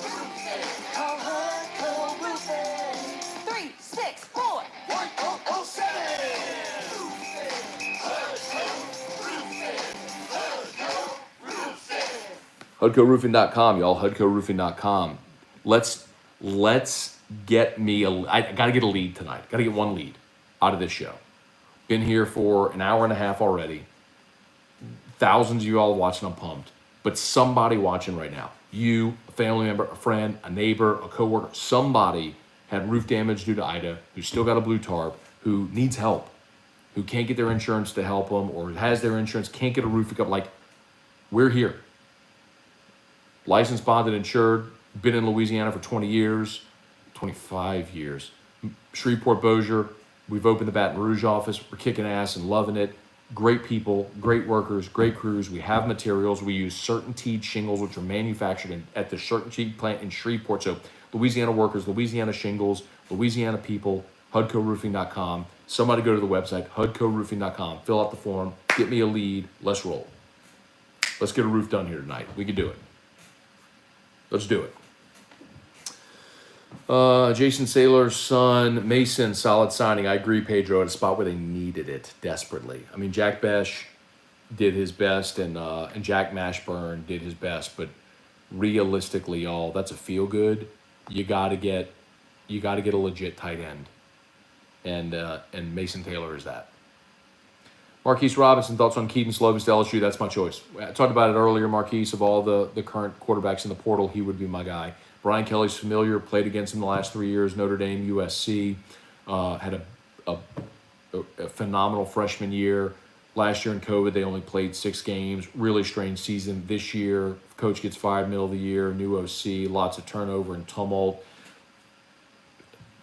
roofing. Call HUDCO roofing. 364. 1007. HUDCOroofing.com, y'all. HUDCOroofing.com. Let's get me I got to get a lead tonight. Got to get one lead out of this show. Been here for an hour and a half already. Thousands of you all watching. I'm pumped. But somebody watching right now, you, a family member, a friend, a neighbor, a coworker, somebody had roof damage due to Ida, who's still got a blue tarp, who needs help, who can't get their insurance to help them, or has their insurance, can't get a roof up. Like, we're here. Licensed, bonded, insured, been in Louisiana for 20 years, 25 years. Shreveport, Bossier, we've opened the Baton Rouge office. We're kicking ass and loving it. Great people, great workers, great crews. We have materials. We use CertainTeed shingles, which are manufactured at the CertainTeed plant in Shreveport. So Louisiana workers, Louisiana shingles, Louisiana people, HUDCOroofing.com. Somebody go to the website, HUDCOroofing.com. Fill out the form. Get me a lead. Let's roll. Let's get a roof done here tonight. We can do it. Let's do it. Jason Saylor's son, Mason, solid signing. I agree, Pedro, at a spot where they needed it desperately. I mean, Jack Besh did his best, and Jack Mashburn did his best, but realistically, y'all, that's a feel good. You gotta get a legit tight end, and Mason Taylor is that. Marquise Robinson, thoughts on Keaton Slovis to LSU? That's my choice. I talked about it earlier, Marquise. Of all the current quarterbacks in the portal, he would be my guy. Brian Kelly's familiar, played against him the last 3 years, Notre Dame, USC, had a phenomenal freshman year. Last year in COVID, they only played 6 games. Really strange season. This year, coach gets fired middle of the year, new OC, lots of turnover and tumult.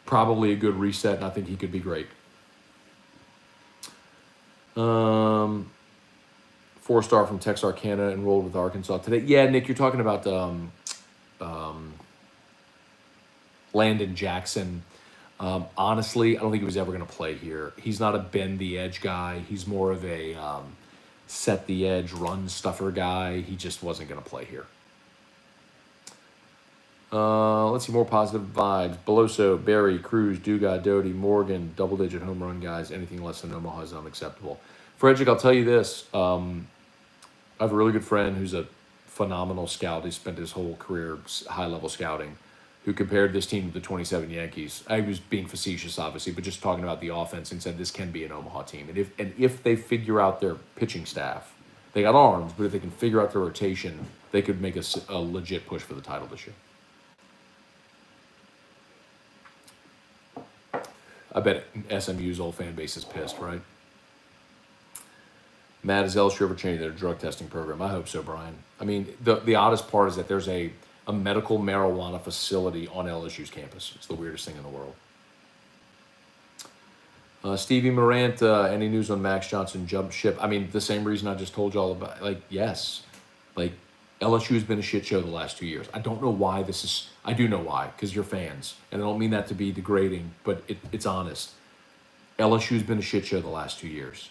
Probably a good reset, and I think he could be great. 4-star from Texarkana, enrolled with Arkansas today. Yeah, Nick, you're talking about Landon Jackson. Honestly, I don't think he was ever going to play here. He's not a bend the edge guy. He's more of a set the edge, run stuffer guy. He just wasn't going to play here. Let's see, more positive vibes. Beloso, Barry, Cruz, Dugas, Doty, Morgan, double-digit home run guys. Anything less than Omaha is unacceptable. Frederick, I'll tell you this. I have a really good friend who's a phenomenal scout. He spent his whole career high-level scouting, who compared this team to the 27 Yankees. I was being facetious, obviously, but just talking about the offense and said this can be an Omaha team. And if they figure out their pitching staff, they got arms, but if they can figure out their rotation, they could make a legit push for the title this year. I bet SMU's old fan base is pissed, right? Matt, is LSU ever changing their drug testing program? I hope so, Brian. I mean, the oddest part is that there's a medical marijuana facility on LSU's campus. It's the weirdest thing in the world. Stevie Morant, any news on Max Johnson jump ship? I mean, the same reason I just told you all about. Like, yes. Like, LSU has been a shit show the last 2 years. I don't know why this is. I do know why, because you're fans. And I don't mean that to be degrading, but it's honest. LSU's been a shit show the last 2 years.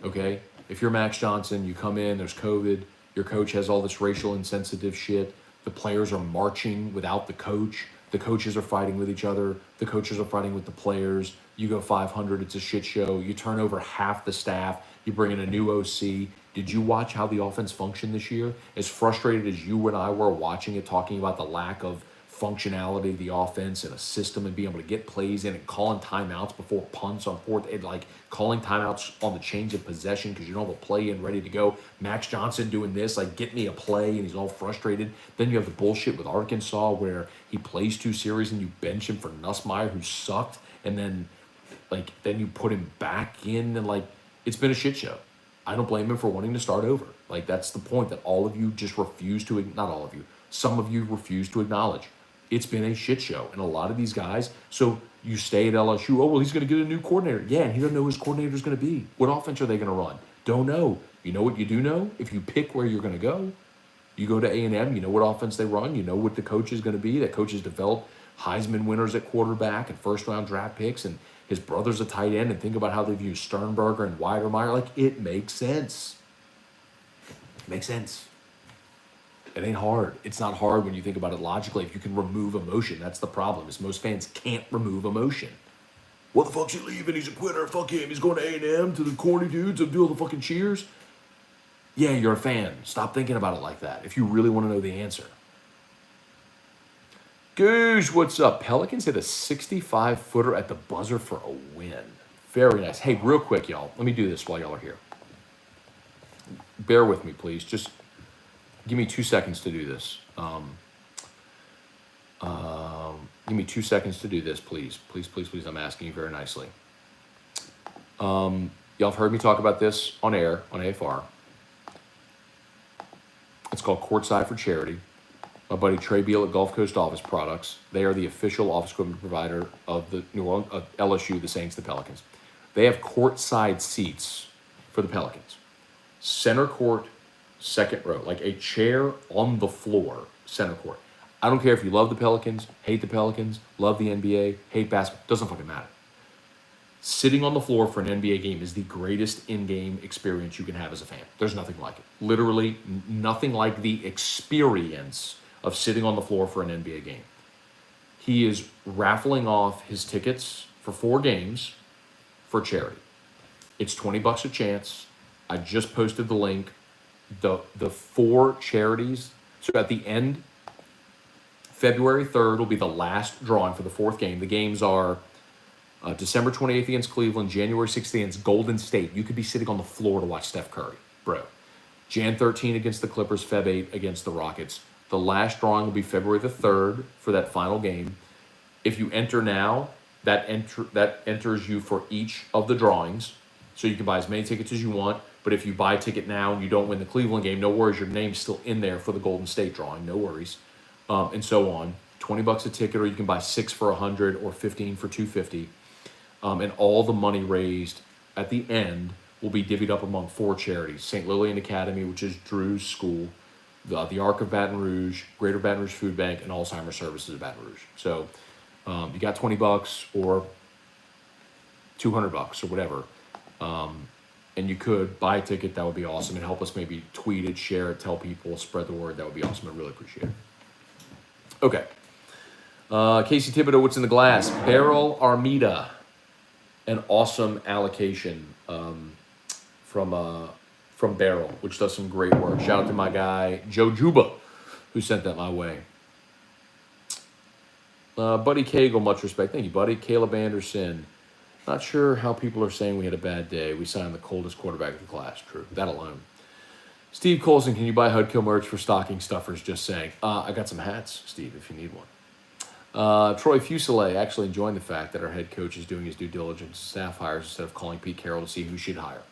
Okay? If you're Max Johnson, you come in, there's COVID, your coach has all this racial insensitive shit, the players are marching without the coach, the coaches are fighting with each other, the coaches are fighting with the players, you go 500, it's a shit show, you turn over half the staff, you bring in a new OC. Did you watch how the offense functioned this year? As frustrated as you and I were watching it, talking about the lack of functionality of the offense and a system and being able to get plays in and calling timeouts before punts on fourth, and like calling timeouts on the change of possession because you don't have a play in ready to go. Max Johnson doing this, like, get me a play, and he's all frustrated. Then you have the bullshit with Arkansas where he plays 2 series and you bench him for Nussmeier, who sucked, and then you put him back in, and like, it's been a shit show. I don't blame him for wanting to start over. Like, that's the point that all of you just refuse to, not all of you, some of you refuse to acknowledge. It's been a shit show. And a lot of these guys, so you stay at LSU, oh, well, he's going to get a new coordinator. Yeah, and he doesn't know who his coordinator is going to be. What offense are they going to run? Don't know. You know what you do know? If you pick where you're going to go, you go to A&M, you know what offense they run, you know what the coach is going to be. That coach has developed Heisman winners at quarterback and first-round draft picks, and his brother's a tight end, and think about how they've used Sternberger and Weidermeyer. Like, it makes sense. It makes sense. It ain't hard. It's not hard when you think about it logically. If you can remove emotion, that's the problem, is most fans can't remove emotion. What the fuck's he leaving? He's a quitter. Fuck him. He's going to A&M to the corny dudes and do all the fucking cheers. Yeah, you're a fan. Stop thinking about it like that if you really want to know the answer. Goose, what's up? Pelicans hit a 65-footer at the buzzer for a win. Very nice. Hey, real quick, y'all. Let me do this while y'all are here. Bear with me, please. Just give me 2 seconds to do this. Give me 2 seconds to do this, please. Please, please, please. I'm asking you very nicely. Y'all have heard me talk about this on air, on AFR. It's called Courtside for Charity. My buddy Trey Beal at Gulf Coast Office Products. They are the official office equipment provider of the New Orleans, of LSU, the Saints, the Pelicans. They have courtside seats for the Pelicans. Center court, second row, like a chair on the floor, center court. I don't care if you love the Pelicans, hate the Pelicans, love the NBA, hate basketball, doesn't fucking matter. Sitting on the floor for an NBA game is the greatest in-game experience you can have as a fan. There's nothing like it. Literally nothing like the experience of sitting on the floor for an NBA game. He is raffling off his tickets for 4 games for charity. It's $20 a chance. I just posted the link. The 4 charities. So at the end, February 3rd will be the last drawing for the 4th game. The games are December 28th against Cleveland, January 16th against Golden State. You could be sitting on the floor to watch Steph Curry, bro. Jan 13 against the Clippers, Feb 8 against the Rockets. The last drawing will be February the 3rd for that final game. If you enter now, that enters you for each of the drawings. So you can buy as many tickets as you want, but if you buy a ticket now and you don't win the Cleveland game, no worries, your name's still in there for the Golden State drawing, no worries, and so on. $20 a ticket, or you can buy 6 for $100 or 15 for $250, and all the money raised at the end will be divvied up among 4 charities: St. Lillian Academy, which is Drew's school, the Arc of Baton Rouge, Greater Baton Rouge Food Bank, and Alzheimer's Services of Baton Rouge. So you got $20 or $200 or whatever, and you could buy a ticket. That would be awesome, and help us maybe tweet it, share it, tell people, spread the word. That would be awesome. I really appreciate it. Okay. Casey Thibodeau, what's in the glass? Beryl Armida, an awesome allocation from Beryl, which does some great work. Shout out to my guy Joe Juba, who sent that my way. Buddy Cagle, much respect. Thank you, buddy. Caleb Anderson. Not sure how people are saying we had a bad day. We signed the coldest quarterback of the class. True. That alone. Steve Colson, can you buy Hudco merch for stocking stuffers? Just saying. I got some hats, Steve, if you need one. Troy Fuselier, actually enjoying the fact that our head coach is doing his due diligence staff hires instead of calling Pete Carroll to see who she'd hire.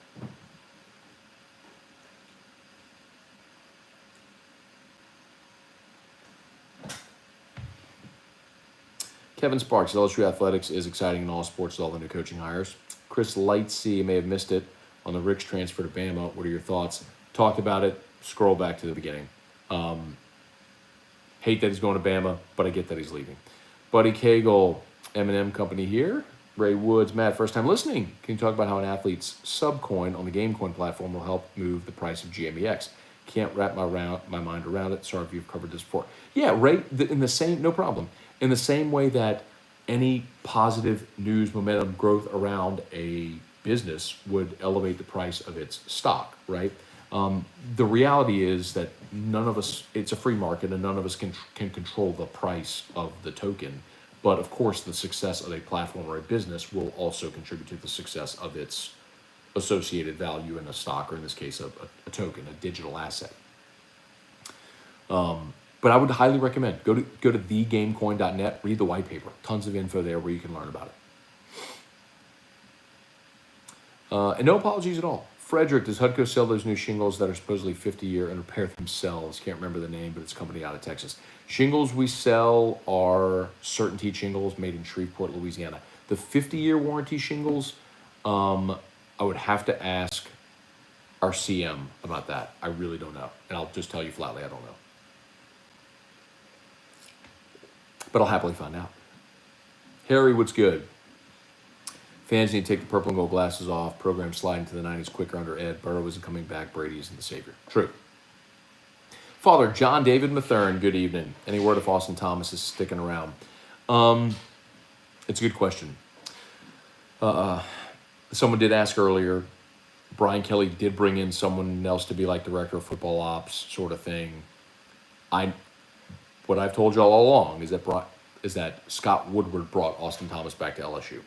Kevin Sparks, LSU Athletics is exciting in all sports with all the new coaching hires. Chris Lightsey may have missed it on the Ricks transfer to Bama. What are your thoughts? Talked about it. Scroll back to the beginning. Hate that he's going to Bama, but I get that he's leaving. Buddy Cagle, M&M Company here. Ray Woods, Matt, first time listening. Can you talk about how an athlete's subcoin on the GameCoin platform will help move the price of GMEX? Can't wrap my mind around it. Sorry if you've covered this before. Yeah, Ray, in the same, no problem. In the same way that any positive news, momentum, growth around a business would elevate the price of its stock, right? The reality is that none of us, it's a free market and none of us can control the price of the token. But of course, the success of a platform or a business will also contribute to the success of its associated value in a stock, or in this case, a token, a digital asset. But I would highly recommend, go to thegamecoin.net, read the white paper. Tons of info there where you can learn about it. And no apologies at all. Frederick, does Hudco sell those new shingles that are supposedly 50-year and repair themselves? Can't remember the name, but it's a company out of Texas. Shingles we sell are Certainty shingles made in Shreveport, Louisiana. The 50-year warranty shingles, I would have to ask our CM about that. I really don't know. And I'll just tell you flatly, I don't know. But I'll happily find out. Harry, what's good? Fans need to take the purple and gold glasses off. Program sliding to the 90s quicker under Ed. Burrow isn't coming back. Brady isn't the savior. True. Father John David Mathern, good evening. Any word if Austin Thomas is sticking around? It's a good question. Someone did ask earlier. Brian Kelly did bring in someone else to be like director of football ops sort of thing. What I've told you all along is that Scott Woodward brought Austin Thomas back to LSU.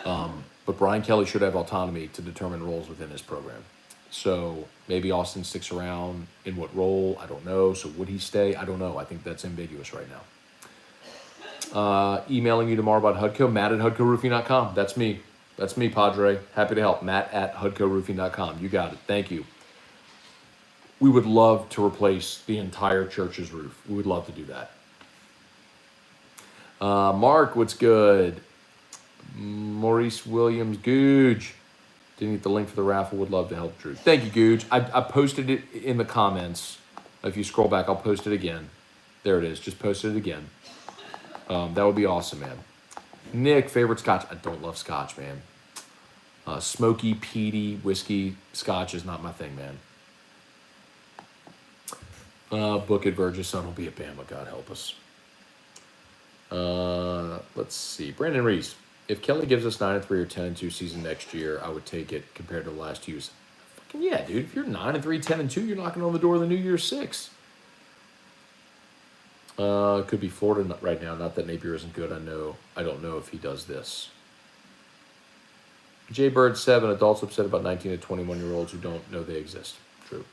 But Brian Kelly should have autonomy to determine roles within his program. So maybe Austin sticks around. In what role? I don't know. So would he stay? I don't know. I think that's ambiguous right now. Emailing you tomorrow about Hudco, Matt at HudcoRoofing.com. That's me. That's me, Padre. Happy to help. Matt at HudcoRoofing.com. You got it. Thank you. We would love to replace the entire church's roof. We would love to do that. Mark, what's good? Maurice Williams, Googe. Didn't get the link for the raffle. Would love to help Drew. Thank you, Googe. I posted it in the comments. If you scroll back, I'll post it again. There it is. Just posted it again. That would be awesome, man. Nick, favorite scotch? I don't love scotch, man. Smoky, peaty, whiskey, scotch is not my thing, man. Book it, Burgess. Son will be at Bama. God help us. Let's see. Brandon Reese. If Kelly gives us 9-3 or 10-2 season next year, I would take it compared to the last 2 years. Fucking yeah, dude. If you're 9-3, 10-2, you're knocking on the door of the New Year's 6. Could be Florida right now. Not that Napier isn't good. I don't know if he does this. Jay Bird 7. Adults upset about 19 to 21-year-olds who don't know they exist. True.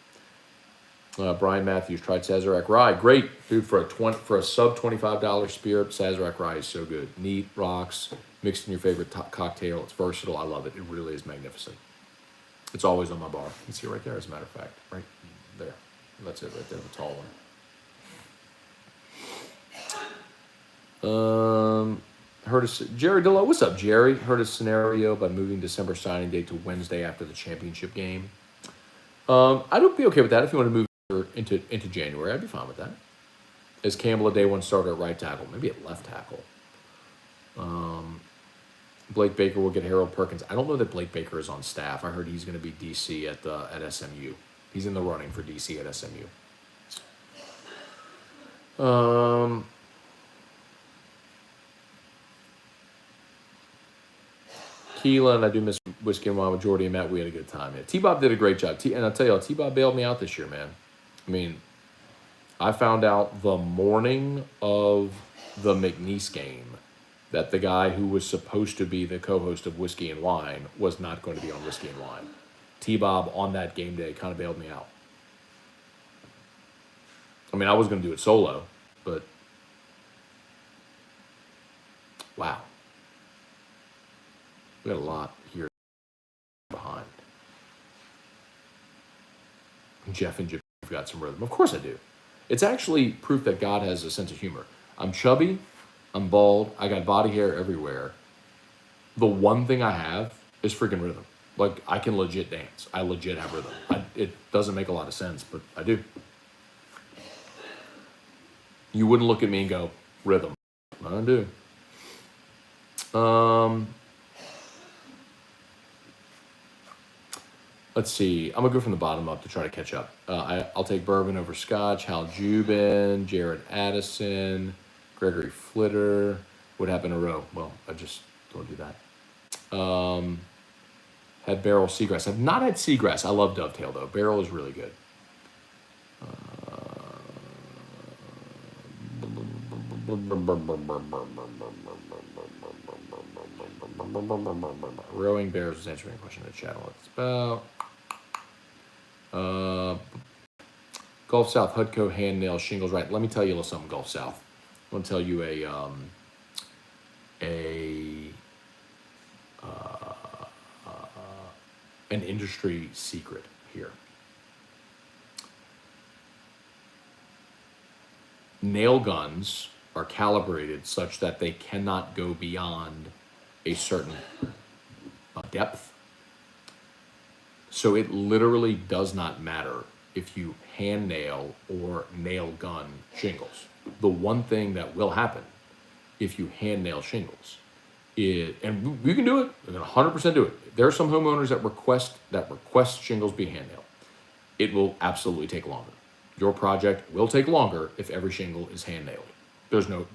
Brian Matthews tried Sazerac Rye. Great, dude, for a sub $25 spear. Sazerac Rye is so good. Neat, rocks, mixed in your favorite cocktail. It's versatile. I love it. It really is magnificent. It's always on my bar. You can see it right there, as a matter of fact. Right there. That's it right there, the tall one. Jerry Dillow, what's up, Jerry? Heard a scenario by moving December signing date to Wednesday after the championship game. I'd be okay with that if you want to move into January. I'd be fine with that. Is Campbell a day one starter at right tackle? Maybe at left tackle. Blake Baker will get Harold Perkins. I don't know that Blake Baker is on staff. I heard he's going to be DC at SMU. He's in the running for DC at SMU. Keelan, I do miss Whiskey and Wine with Jordy and Matt. We had a good time. Yeah, T-Bob did a great job. And I'll tell you, T-Bob bailed me out this year, man. I mean, I found out the morning of the McNeese game that the guy who was supposed to be the co-host of Whiskey and Wine was not going to be on Whiskey and Wine. T-Bob on that game day kind of bailed me out. I mean, I was going to do it solo, but wow. We got a lot here behind. Jeff and Jim have got some rhythm. Of course I do. It's actually proof that God has a sense of humor. I'm chubby. I'm bald. I got body hair everywhere. The one thing I have is freaking rhythm. Like, I can legit dance. I legit have rhythm. It doesn't make a lot of sense, but I do. You wouldn't look at me and go, rhythm. I do. Let's see. I'm going to go from the bottom up to try to catch up. I'll take bourbon over scotch. Hal Jubin, Jared Addison, Gregory Flitter. What happened to Rowe? Well, I just don't do that. Had Barrel Seagrass. I've not had Seagrass. I love Dovetail, though. Barrel is really good. Rowing Bears was answering a question in the chat. What it's about. Gulf South, Hudco, hand nail, shingles. Right. Let me tell you a little something, Gulf South. I'm going to tell you an industry secret here. Nail guns are calibrated such that they cannot go beyond a certain depth. So it literally does not matter if you hand nail or nail gun shingles. The one thing that will happen if you hand nail shingles is, and we can do it, we can 100% do it. There are some homeowners that request shingles be hand nailed. It will absolutely take longer. Your project will take longer if every shingle is hand nailed. There's no,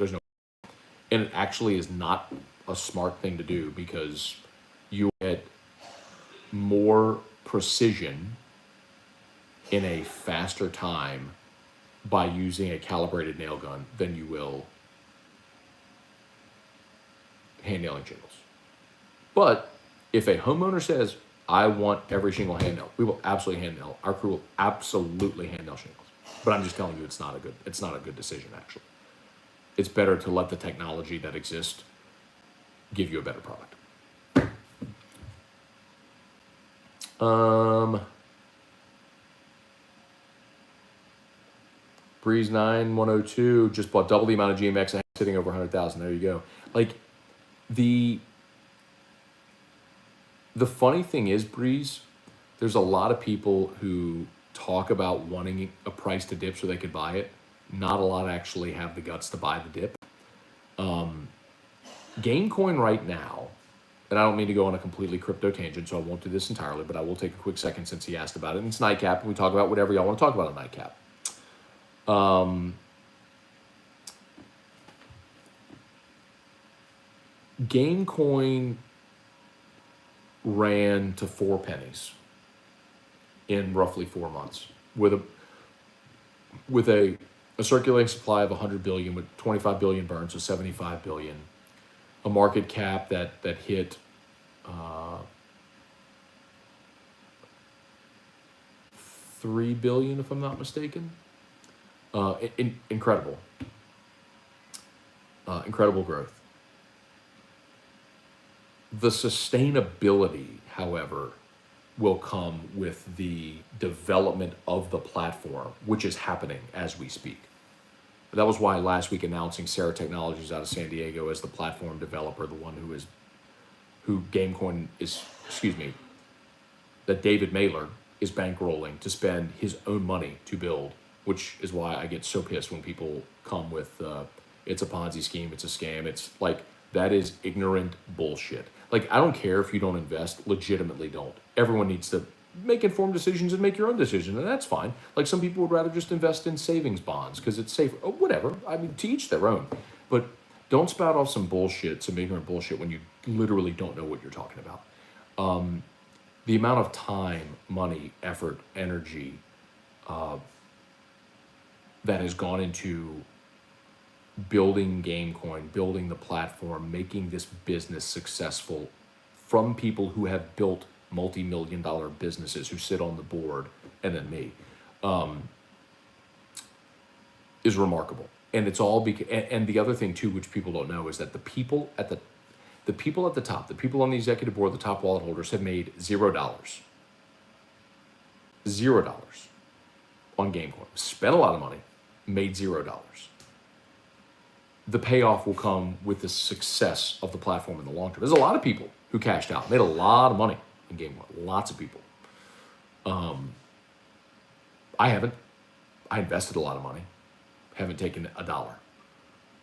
and it actually is not a smart thing to do because you get more precision in a faster time by using a calibrated nail gun than you will hand nailing shingles. But if a homeowner says, I want every shingle hand nailed, we will absolutely hand nail. Our crew will absolutely hand nail shingles. But I'm just telling you, it's not a good decision, actually. It's better to let the technology that exists give you a better product. Breeze 9102 just bought double the amount of GMX I have sitting over 100,000. There you go. Like, the funny thing is, Breeze, there's a lot of people who talk about wanting a price to dip so they could buy it. Not a lot actually have the guts to buy the dip. Gamecoin right now, and I don't mean to go on a completely crypto tangent, so I won't do this entirely, but I will take a quick second since he asked about it. And it's Nightcap, and we talk about whatever y'all want to talk about on Nightcap. Gamecoin ran to 4 pennies in roughly 4 months with a circulating supply of 100 billion with 25 billion burned, so 75 billion. A market cap that hit $3 billion, if I'm not mistaken. Incredible growth. The sustainability, however, will come with the development of the platform, which is happening as we speak. That was why last week announcing Sarah Technologies out of San Diego as the platform developer, the one who GameCoin is, excuse me, that David Mailer is bankrolling to spend his own money to build, which is why I get so pissed when people come with, it's a Ponzi scheme, it's a scam. It's like, that is ignorant bullshit. Like, I don't care if you don't invest, legitimately don't. Everyone needs to make informed decisions and make your own decision, and that's fine. Like, some people would rather just invest in savings bonds because it's safer. Oh, whatever. I mean, to each their own. But don't spout off some bullshit, some ignorant bullshit when you literally don't know what you're talking about. The amount of time, money, effort, energy that has gone into building GameCoin, building the platform, making this business successful from people who have built multi-million-dollar businesses, who sit on the board, and then me, is remarkable. And it's all because, and the other thing too, which people don't know, is that the people at the top, the people on the executive board, the top wallet holders, have made $0. $0 on GameCoin. Spent a lot of money, made $0. The payoff will come with the success of the platform in the long term. There's a lot of people who cashed out, made a lot of money in GameCoin. Lots of people. I haven't. I invested a lot of money. Haven't taken a dollar.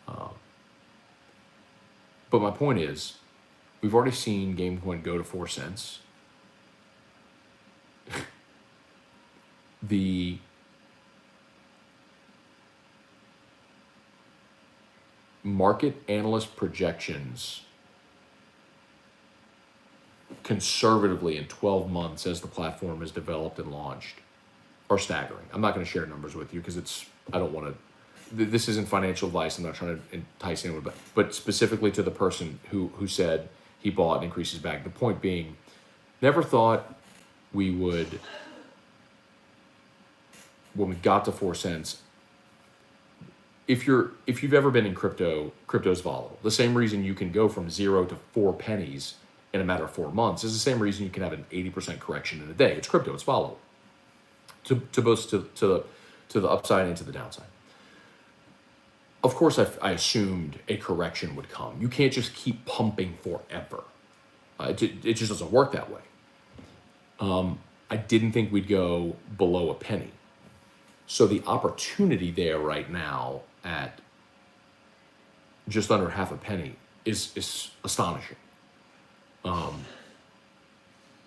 But my point is, we've already seen GameCoin go to 4 cents. The market analyst projections conservatively in 12 months as the platform is developed and launched are staggering. I'm not going to share numbers with you because I don't want to, this isn't financial advice. I'm not trying to entice anyone, but specifically to the person who said he bought and increased his bag. The point being, never thought we would, when we got to 4 cents, if you've ever been in crypto, crypto's volatile. The same reason you can go from 0 to 4 pennies in a matter of 4 months is the same reason you can have an 80% correction in a day. It's crypto, it's volatile. To both to the upside and to the downside. Of course, I assumed a correction would come. You can't just keep pumping forever. It just doesn't work that way. I didn't think we'd go below a penny. So the opportunity there right now at just under half a penny is astonishing.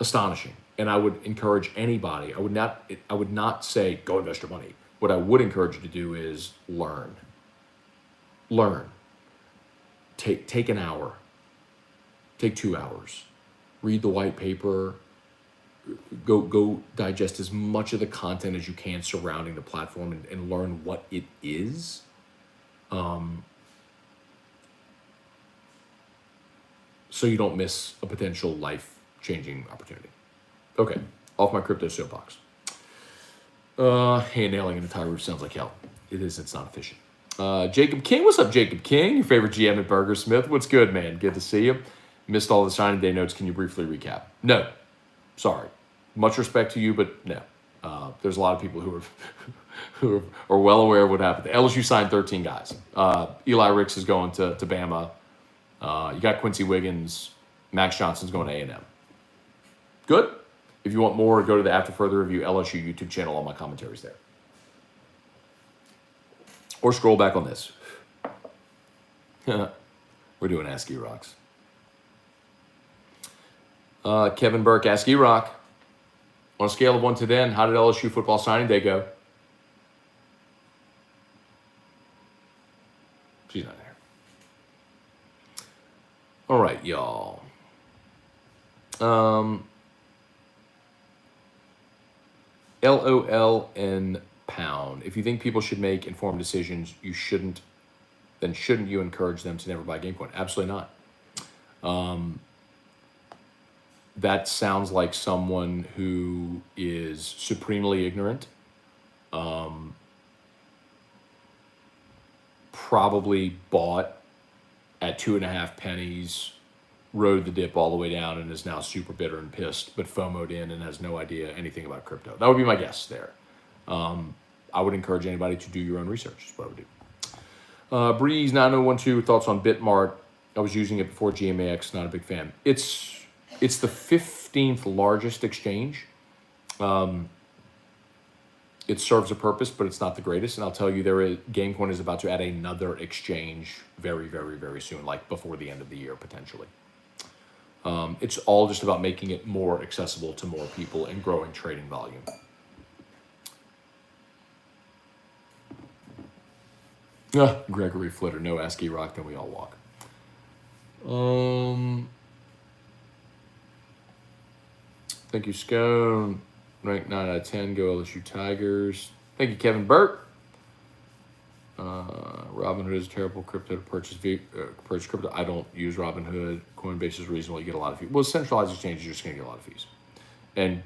Astonishing. And I would encourage anybody, I would not say go invest your money. What I would encourage you to do is learn. Learn. Take an hour. Take 2 hours. Read the white paper. Go digest as much of the content as you can surrounding the platform and learn what it is. So you don't miss a potential life-changing opportunity. Okay, off my crypto soapbox. Hand nailing an entire roof sounds like hell. It is, it's not efficient. Jacob King, what's up, Jacob King? Your favorite GM at Burger Smith. What's good, man? Good to see you. Missed all the signing day notes. Can you briefly recap? No, sorry. Much respect to you, but no. There's a lot of people who are well aware of what happened. LSU signed 13 guys. Eli Ricks is going to Bama. You got Quincy Wiggins. Max Johnson's going to A&M. Good. If you want more, go to the After Further Review LSU YouTube channel. All my commentaries there. Or scroll back on this. We're doing Ask E-Rocks. Kevin Burke, Ask E-Rock. On a scale of 1 to 10, how did LSU football signing day go? She's not there. All right, y'all. LOL and pound. If you think people should make informed decisions, then shouldn't you encourage them to never buy GameCoin? Absolutely not. That sounds like someone who is supremely ignorant. Probably bought at 2.5 pennies rode the dip all the way down and is now super bitter and pissed, but FOMO'd in and has no idea anything about crypto. That would be my guess there. I would encourage anybody to do your own research. Is what I would do. Breeze 9012 thoughts on Bitmart. I was using it before GMAX. Not a big fan. It's the 15th largest exchange. It serves a purpose, but it's not the greatest. And I'll tell you, GameCoin is about to add another exchange very, very, very soon, like before the end of the year, potentially. It's all just about making it more accessible to more people and growing trading volume. Gregory Flitter, no ASCII rock, then we all walk. Thank you, Scone. Ranked 9 out of 10. Go LSU Tigers. Thank you, Kevin Burt. Robinhood is a terrible crypto to purchase crypto. I don't use Robinhood. Coinbase is reasonable. You get a lot of fees. Well, centralized exchanges, you're just going to get a lot of fees. And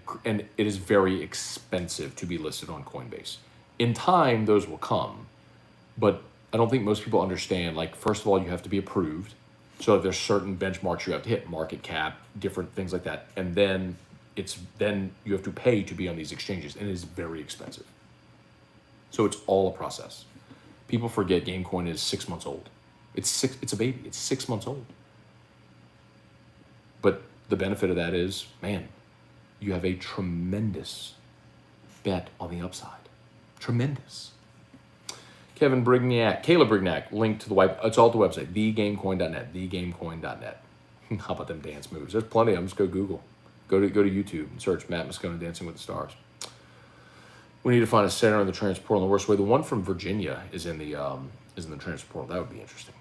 it is very expensive to be listed on Coinbase. In time, those will come. But I don't think most people understand, like, first of all, you have to be approved. So there's certain benchmarks you have to hit, market cap, different things like that. And then you have to pay to be on these exchanges, and it is very expensive. So it's all a process. People forget GameCoin is 6 months old. It's a baby. It's 6 months old. But the benefit of that is, man, you have a tremendous bet on the upside. Tremendous. Caleb Brignac, link to the it's all at the website, thegamecoin.net, thegamecoin.net. How about them dance moves? There's plenty of them. Just go Google. Go to YouTube and search Matt Moscone Dancing with the Stars. We need to find a center in the transfer portal in the worst way. The one from Virginia is in the transfer portal. That would be interesting.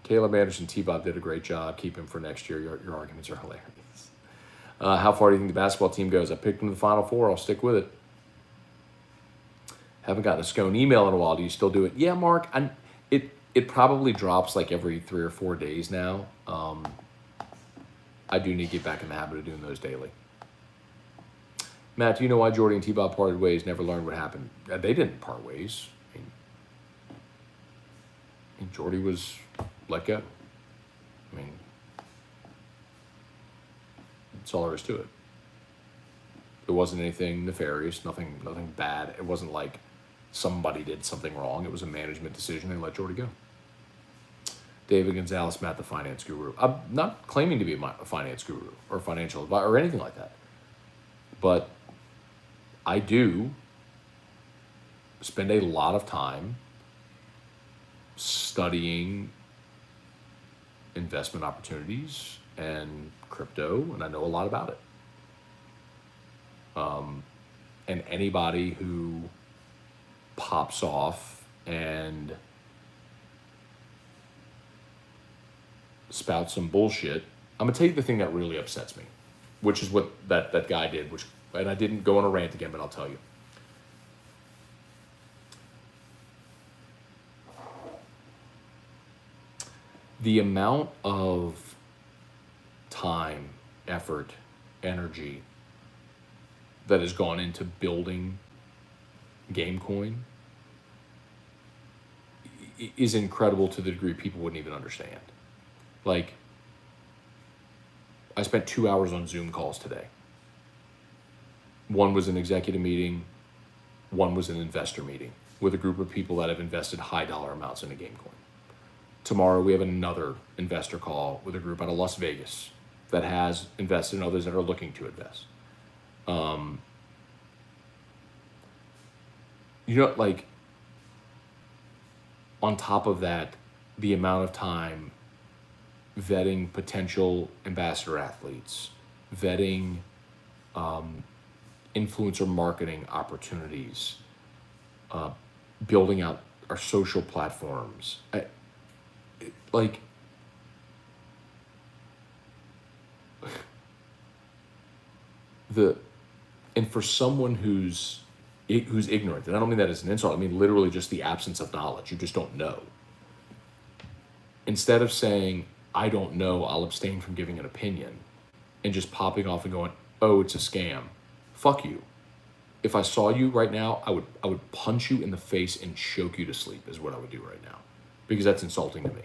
Caleb Anderson, T-Bob did a great job. Keep him for next year. Your arguments are hilarious. How far do you think the basketball team goes? I picked them to the Final Four. I'll stick with it. Haven't gotten a Scone email in a while. Do you still do it? Yeah, Mark. It probably drops like every 3 or 4 days now. I do need to get back in the habit of doing those daily. Matt, do you know why Jordy and T-Bob parted ways? Never learned what happened. They didn't part ways. I mean, Jordy was let go. I mean, that's all there is to it. It wasn't anything nefarious, nothing bad. It wasn't like somebody did something wrong. It was a management decision. They let Jordy go. David Gonzalez, Matt the Finance Guru. I'm not claiming to be a finance guru or financial advisor or anything like that. But I do spend a lot of time studying investment opportunities and crypto, and I know a lot about it. And anybody who pops off and spouts some bullshit, I'm gonna tell you the thing that really upsets me, which is what that guy did, and I didn't go on a rant again, but I'll tell you. The amount of time, effort, energy that has gone into building GameCoin is incredible to the degree people wouldn't even understand. Like, I spent 2 hours on Zoom calls today. One was an executive meeting, one was an investor meeting with a group of people that have invested high dollar amounts into GameCoin. Tomorrow we have another investor call with a group out of Las Vegas that has invested in others that are looking to invest. Like, on top of that, the amount of time vetting potential ambassador athletes, vetting influencer marketing opportunities, building out our social platforms. And for someone who's ignorant, and I don't mean that as an insult, I mean literally just the absence of knowledge. You just don't know. Instead of saying, I don't know, I'll abstain from giving an opinion, and just popping off and going, oh, it's a scam. Fuck you. If I saw you right now, I would punch you in the face and choke you to sleep is what I would do right now, because that's insulting to me.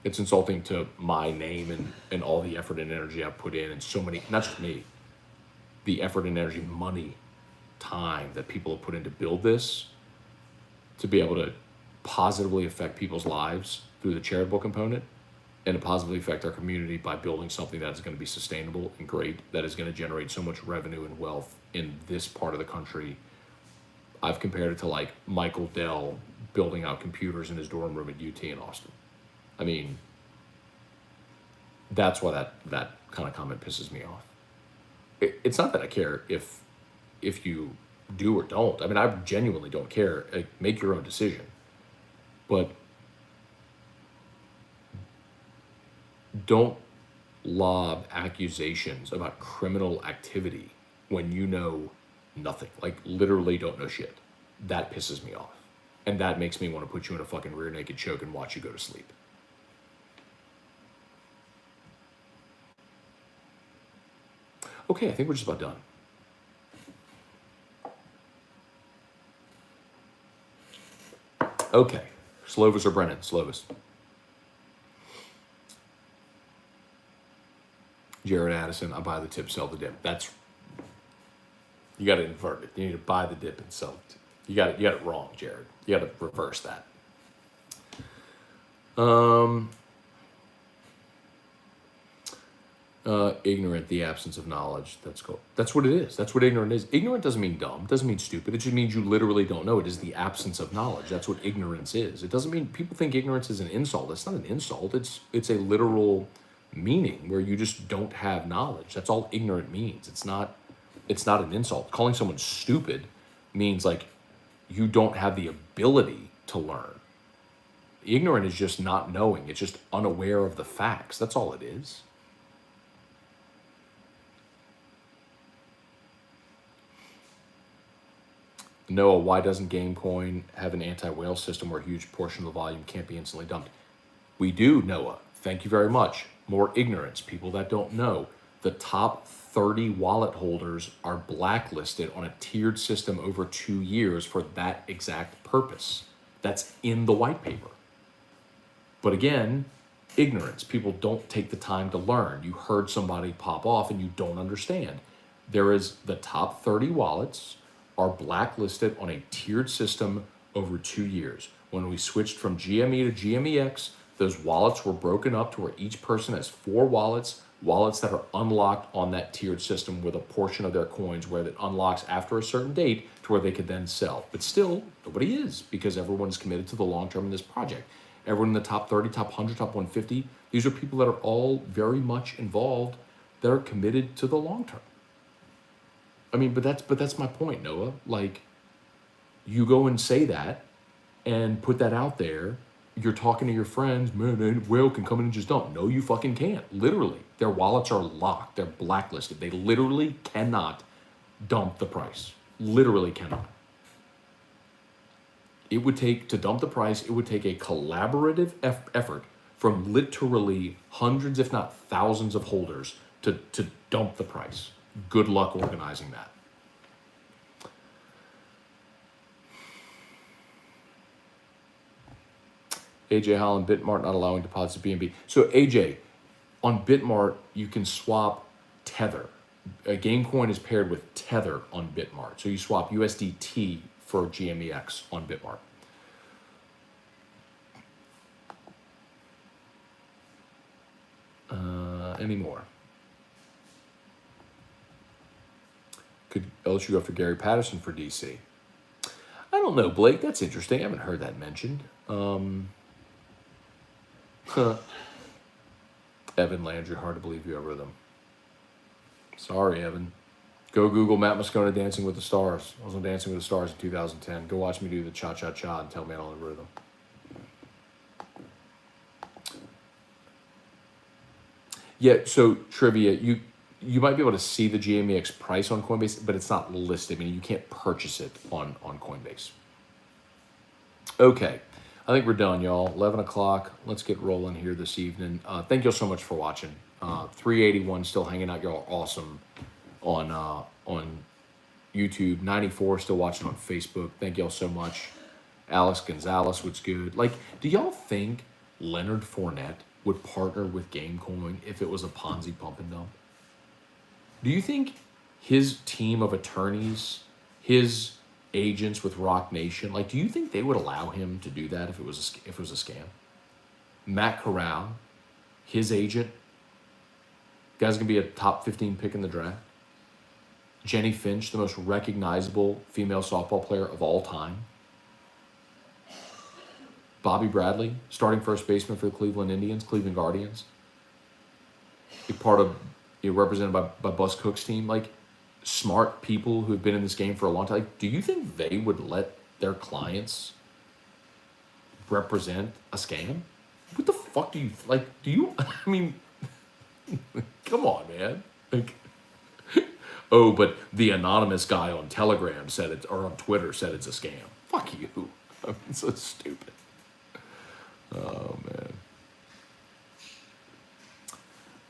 It's insulting to my name and all the effort and energy I've put in, and so many, not just me, the effort and energy, money, time that people have put in to build this, to be able to positively affect people's lives through the charitable component, and to positively affect our community by building something that is going to be sustainable and great, that is going to generate so much revenue and wealth in this part of the country. I've compared it to like Michael Dell building out computers in his dorm room at UT in Austin. I mean, that's why that kind of comment pisses me off. It's not that I care if you do or don't. I mean, I genuinely don't care. Like, make your own decision. But don't lob accusations about criminal activity when you know nothing. Like, literally don't know shit. That pisses me off. And that makes me want to put you in a fucking rear naked choke and watch you go to sleep. Okay, I think we're just about done. Okay, Slovis or Brennan? Slovis. Jared Addison, I buy the tip, sell the dip. That's, you got to invert it. You need to buy the dip and sell it. You got it wrong, Jared. You got to reverse that. Ignorant, the absence of knowledge. That's cool. That's what it is. That's what ignorant is. Ignorant doesn't mean dumb. Doesn't mean stupid. It just means you literally don't know. It is the absence of knowledge. That's what ignorance is. It doesn't mean, people think ignorance is an insult. It's not an insult. It's a literal meaning where you just don't have knowledge. That's all ignorant means. It's not an insult. Calling someone stupid means like you don't have the ability to learn. Ignorant is just not knowing. It's just unaware of the facts. That's all it is. Noah, why doesn't Gamecoin have an anti-whale system where a huge portion of the volume can't be instantly dumped? We do, Noah. Thank you very much. More ignorance, people that don't know. The top 30 wallet holders are blacklisted on a tiered system over 2 years for that exact purpose. That's in the white paper. But again, ignorance. People don't take the time to learn. You heard somebody pop off and you don't understand. There is the top 30 wallets are blacklisted on a tiered system over 2 years. When we switched from GME to GMEX, those wallets were broken up to where each person has 4 wallets that are unlocked on that tiered system with a portion of their coins where it unlocks after a certain date to where they could then sell. But still, nobody is, because everyone's committed to the long term in this project. Everyone in the top 30, top 100, top 150, these are people that are all very much involved, that are committed to the long term. I mean, but that's my point, Noah. Like, you go and say that and put that out there. You're talking to your friends, man, a whale can come in and just dump. No, you fucking can't. Literally, their wallets are locked. They're blacklisted. They literally cannot dump the price. Literally cannot. It would take, to dump the price, it would take a collaborative effort from literally hundreds, if not thousands of holders to dump the price. Good luck organizing that. AJ Holland, Bitmart not allowing deposits of BNB. So AJ, on Bitmart, you can swap Tether. A Gamecoin is paired with Tether on Bitmart. So you swap USDT for GMEX on Bitmart. Any more? Could LSU go after Gary Patterson for DC? I don't know, Blake. That's interesting. I haven't heard that mentioned. Evan Landry, hard to believe you ever them. Sorry, Evan. Go Google Matt Moscona Dancing with the Stars. I was on Dancing with the Stars in 2010. Go watch me do the cha-cha-cha and tell me I don't know the rhythm. Yeah, so trivia, you might be able to see the GMEX price on Coinbase, but it's not listed. I mean, you can't purchase it on Coinbase. Okay, I think we're done, y'all. 11 o'clock. Let's get rolling here this evening. Thank y'all so much for watching. 381 still hanging out. Y'all are awesome on YouTube. 94 still watching on Facebook. Thank y'all so much. Alex Gonzalez, what's good? Like, do y'all think Leonard Fournette would partner with GameCoin if it was a Ponzi pump and dump? Do you think his team of attorneys, his agents with Rock Nation, like, do you think they would allow him to do that if it was a scam? Matt Corral, his agent, guy's gonna be a top 15 pick in the draft. Jenny Finch, the most recognizable female softball player of all time. Bobby Bradley, starting first baseman for the Cleveland Indians, Cleveland Guardians. A part of, represented by Bus Cook's team. Like, smart people who have been in this game for a long time. Like, do you think they would let their clients represent a scam? What the fuck do you, like, do you, I mean, come on, man. Like, oh, but the anonymous guy on Telegram said it, or on Twitter said it's a scam. Fuck you. I mean, it's so stupid. Oh, man.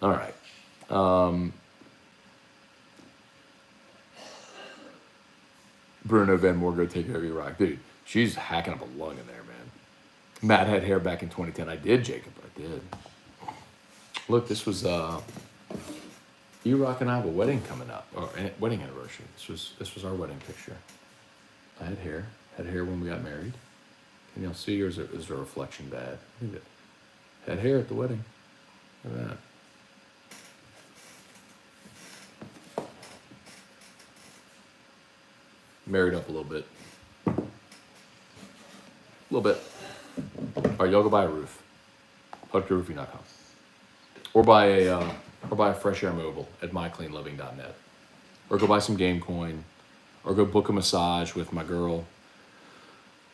All right. Bruno Van Moor, go take care of your rock. Dude, she's hacking up a lung in there, man. Matt had hair back in 2010. I did, Jacob. I did. Look, this was E-Rock and I have a wedding coming up, or a wedding anniversary. This was our wedding picture. I had hair when we got married. Can y'all see, or is the reflection bad? Look at it. Had hair at the wedding. Look at that. Married up a little bit. A little bit. All right, y'all go buy a roof. HuckTheRoofing.com. Or buy a fresh air mobile at mycleanliving.net. Or go buy some GameCoin. Or go book a massage with my girl,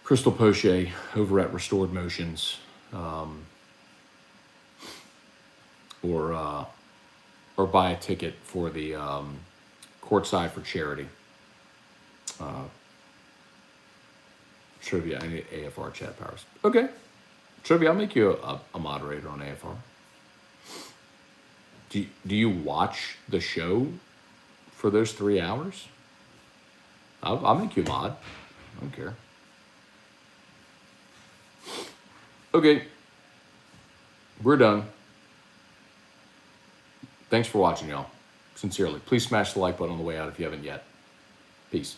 Crystal Poche, over at Restored Motions. Or buy a ticket for the Courtside for Charity. Trivia, I need AFR chat powers. Okay. Trivia, I'll make you a moderator on AFR. Do you watch the show for those 3 hours? I'll make you a mod. I don't care. Okay. We're done. Thanks for watching, y'all. Sincerely. Please smash the like button on the way out if you haven't yet. Peace.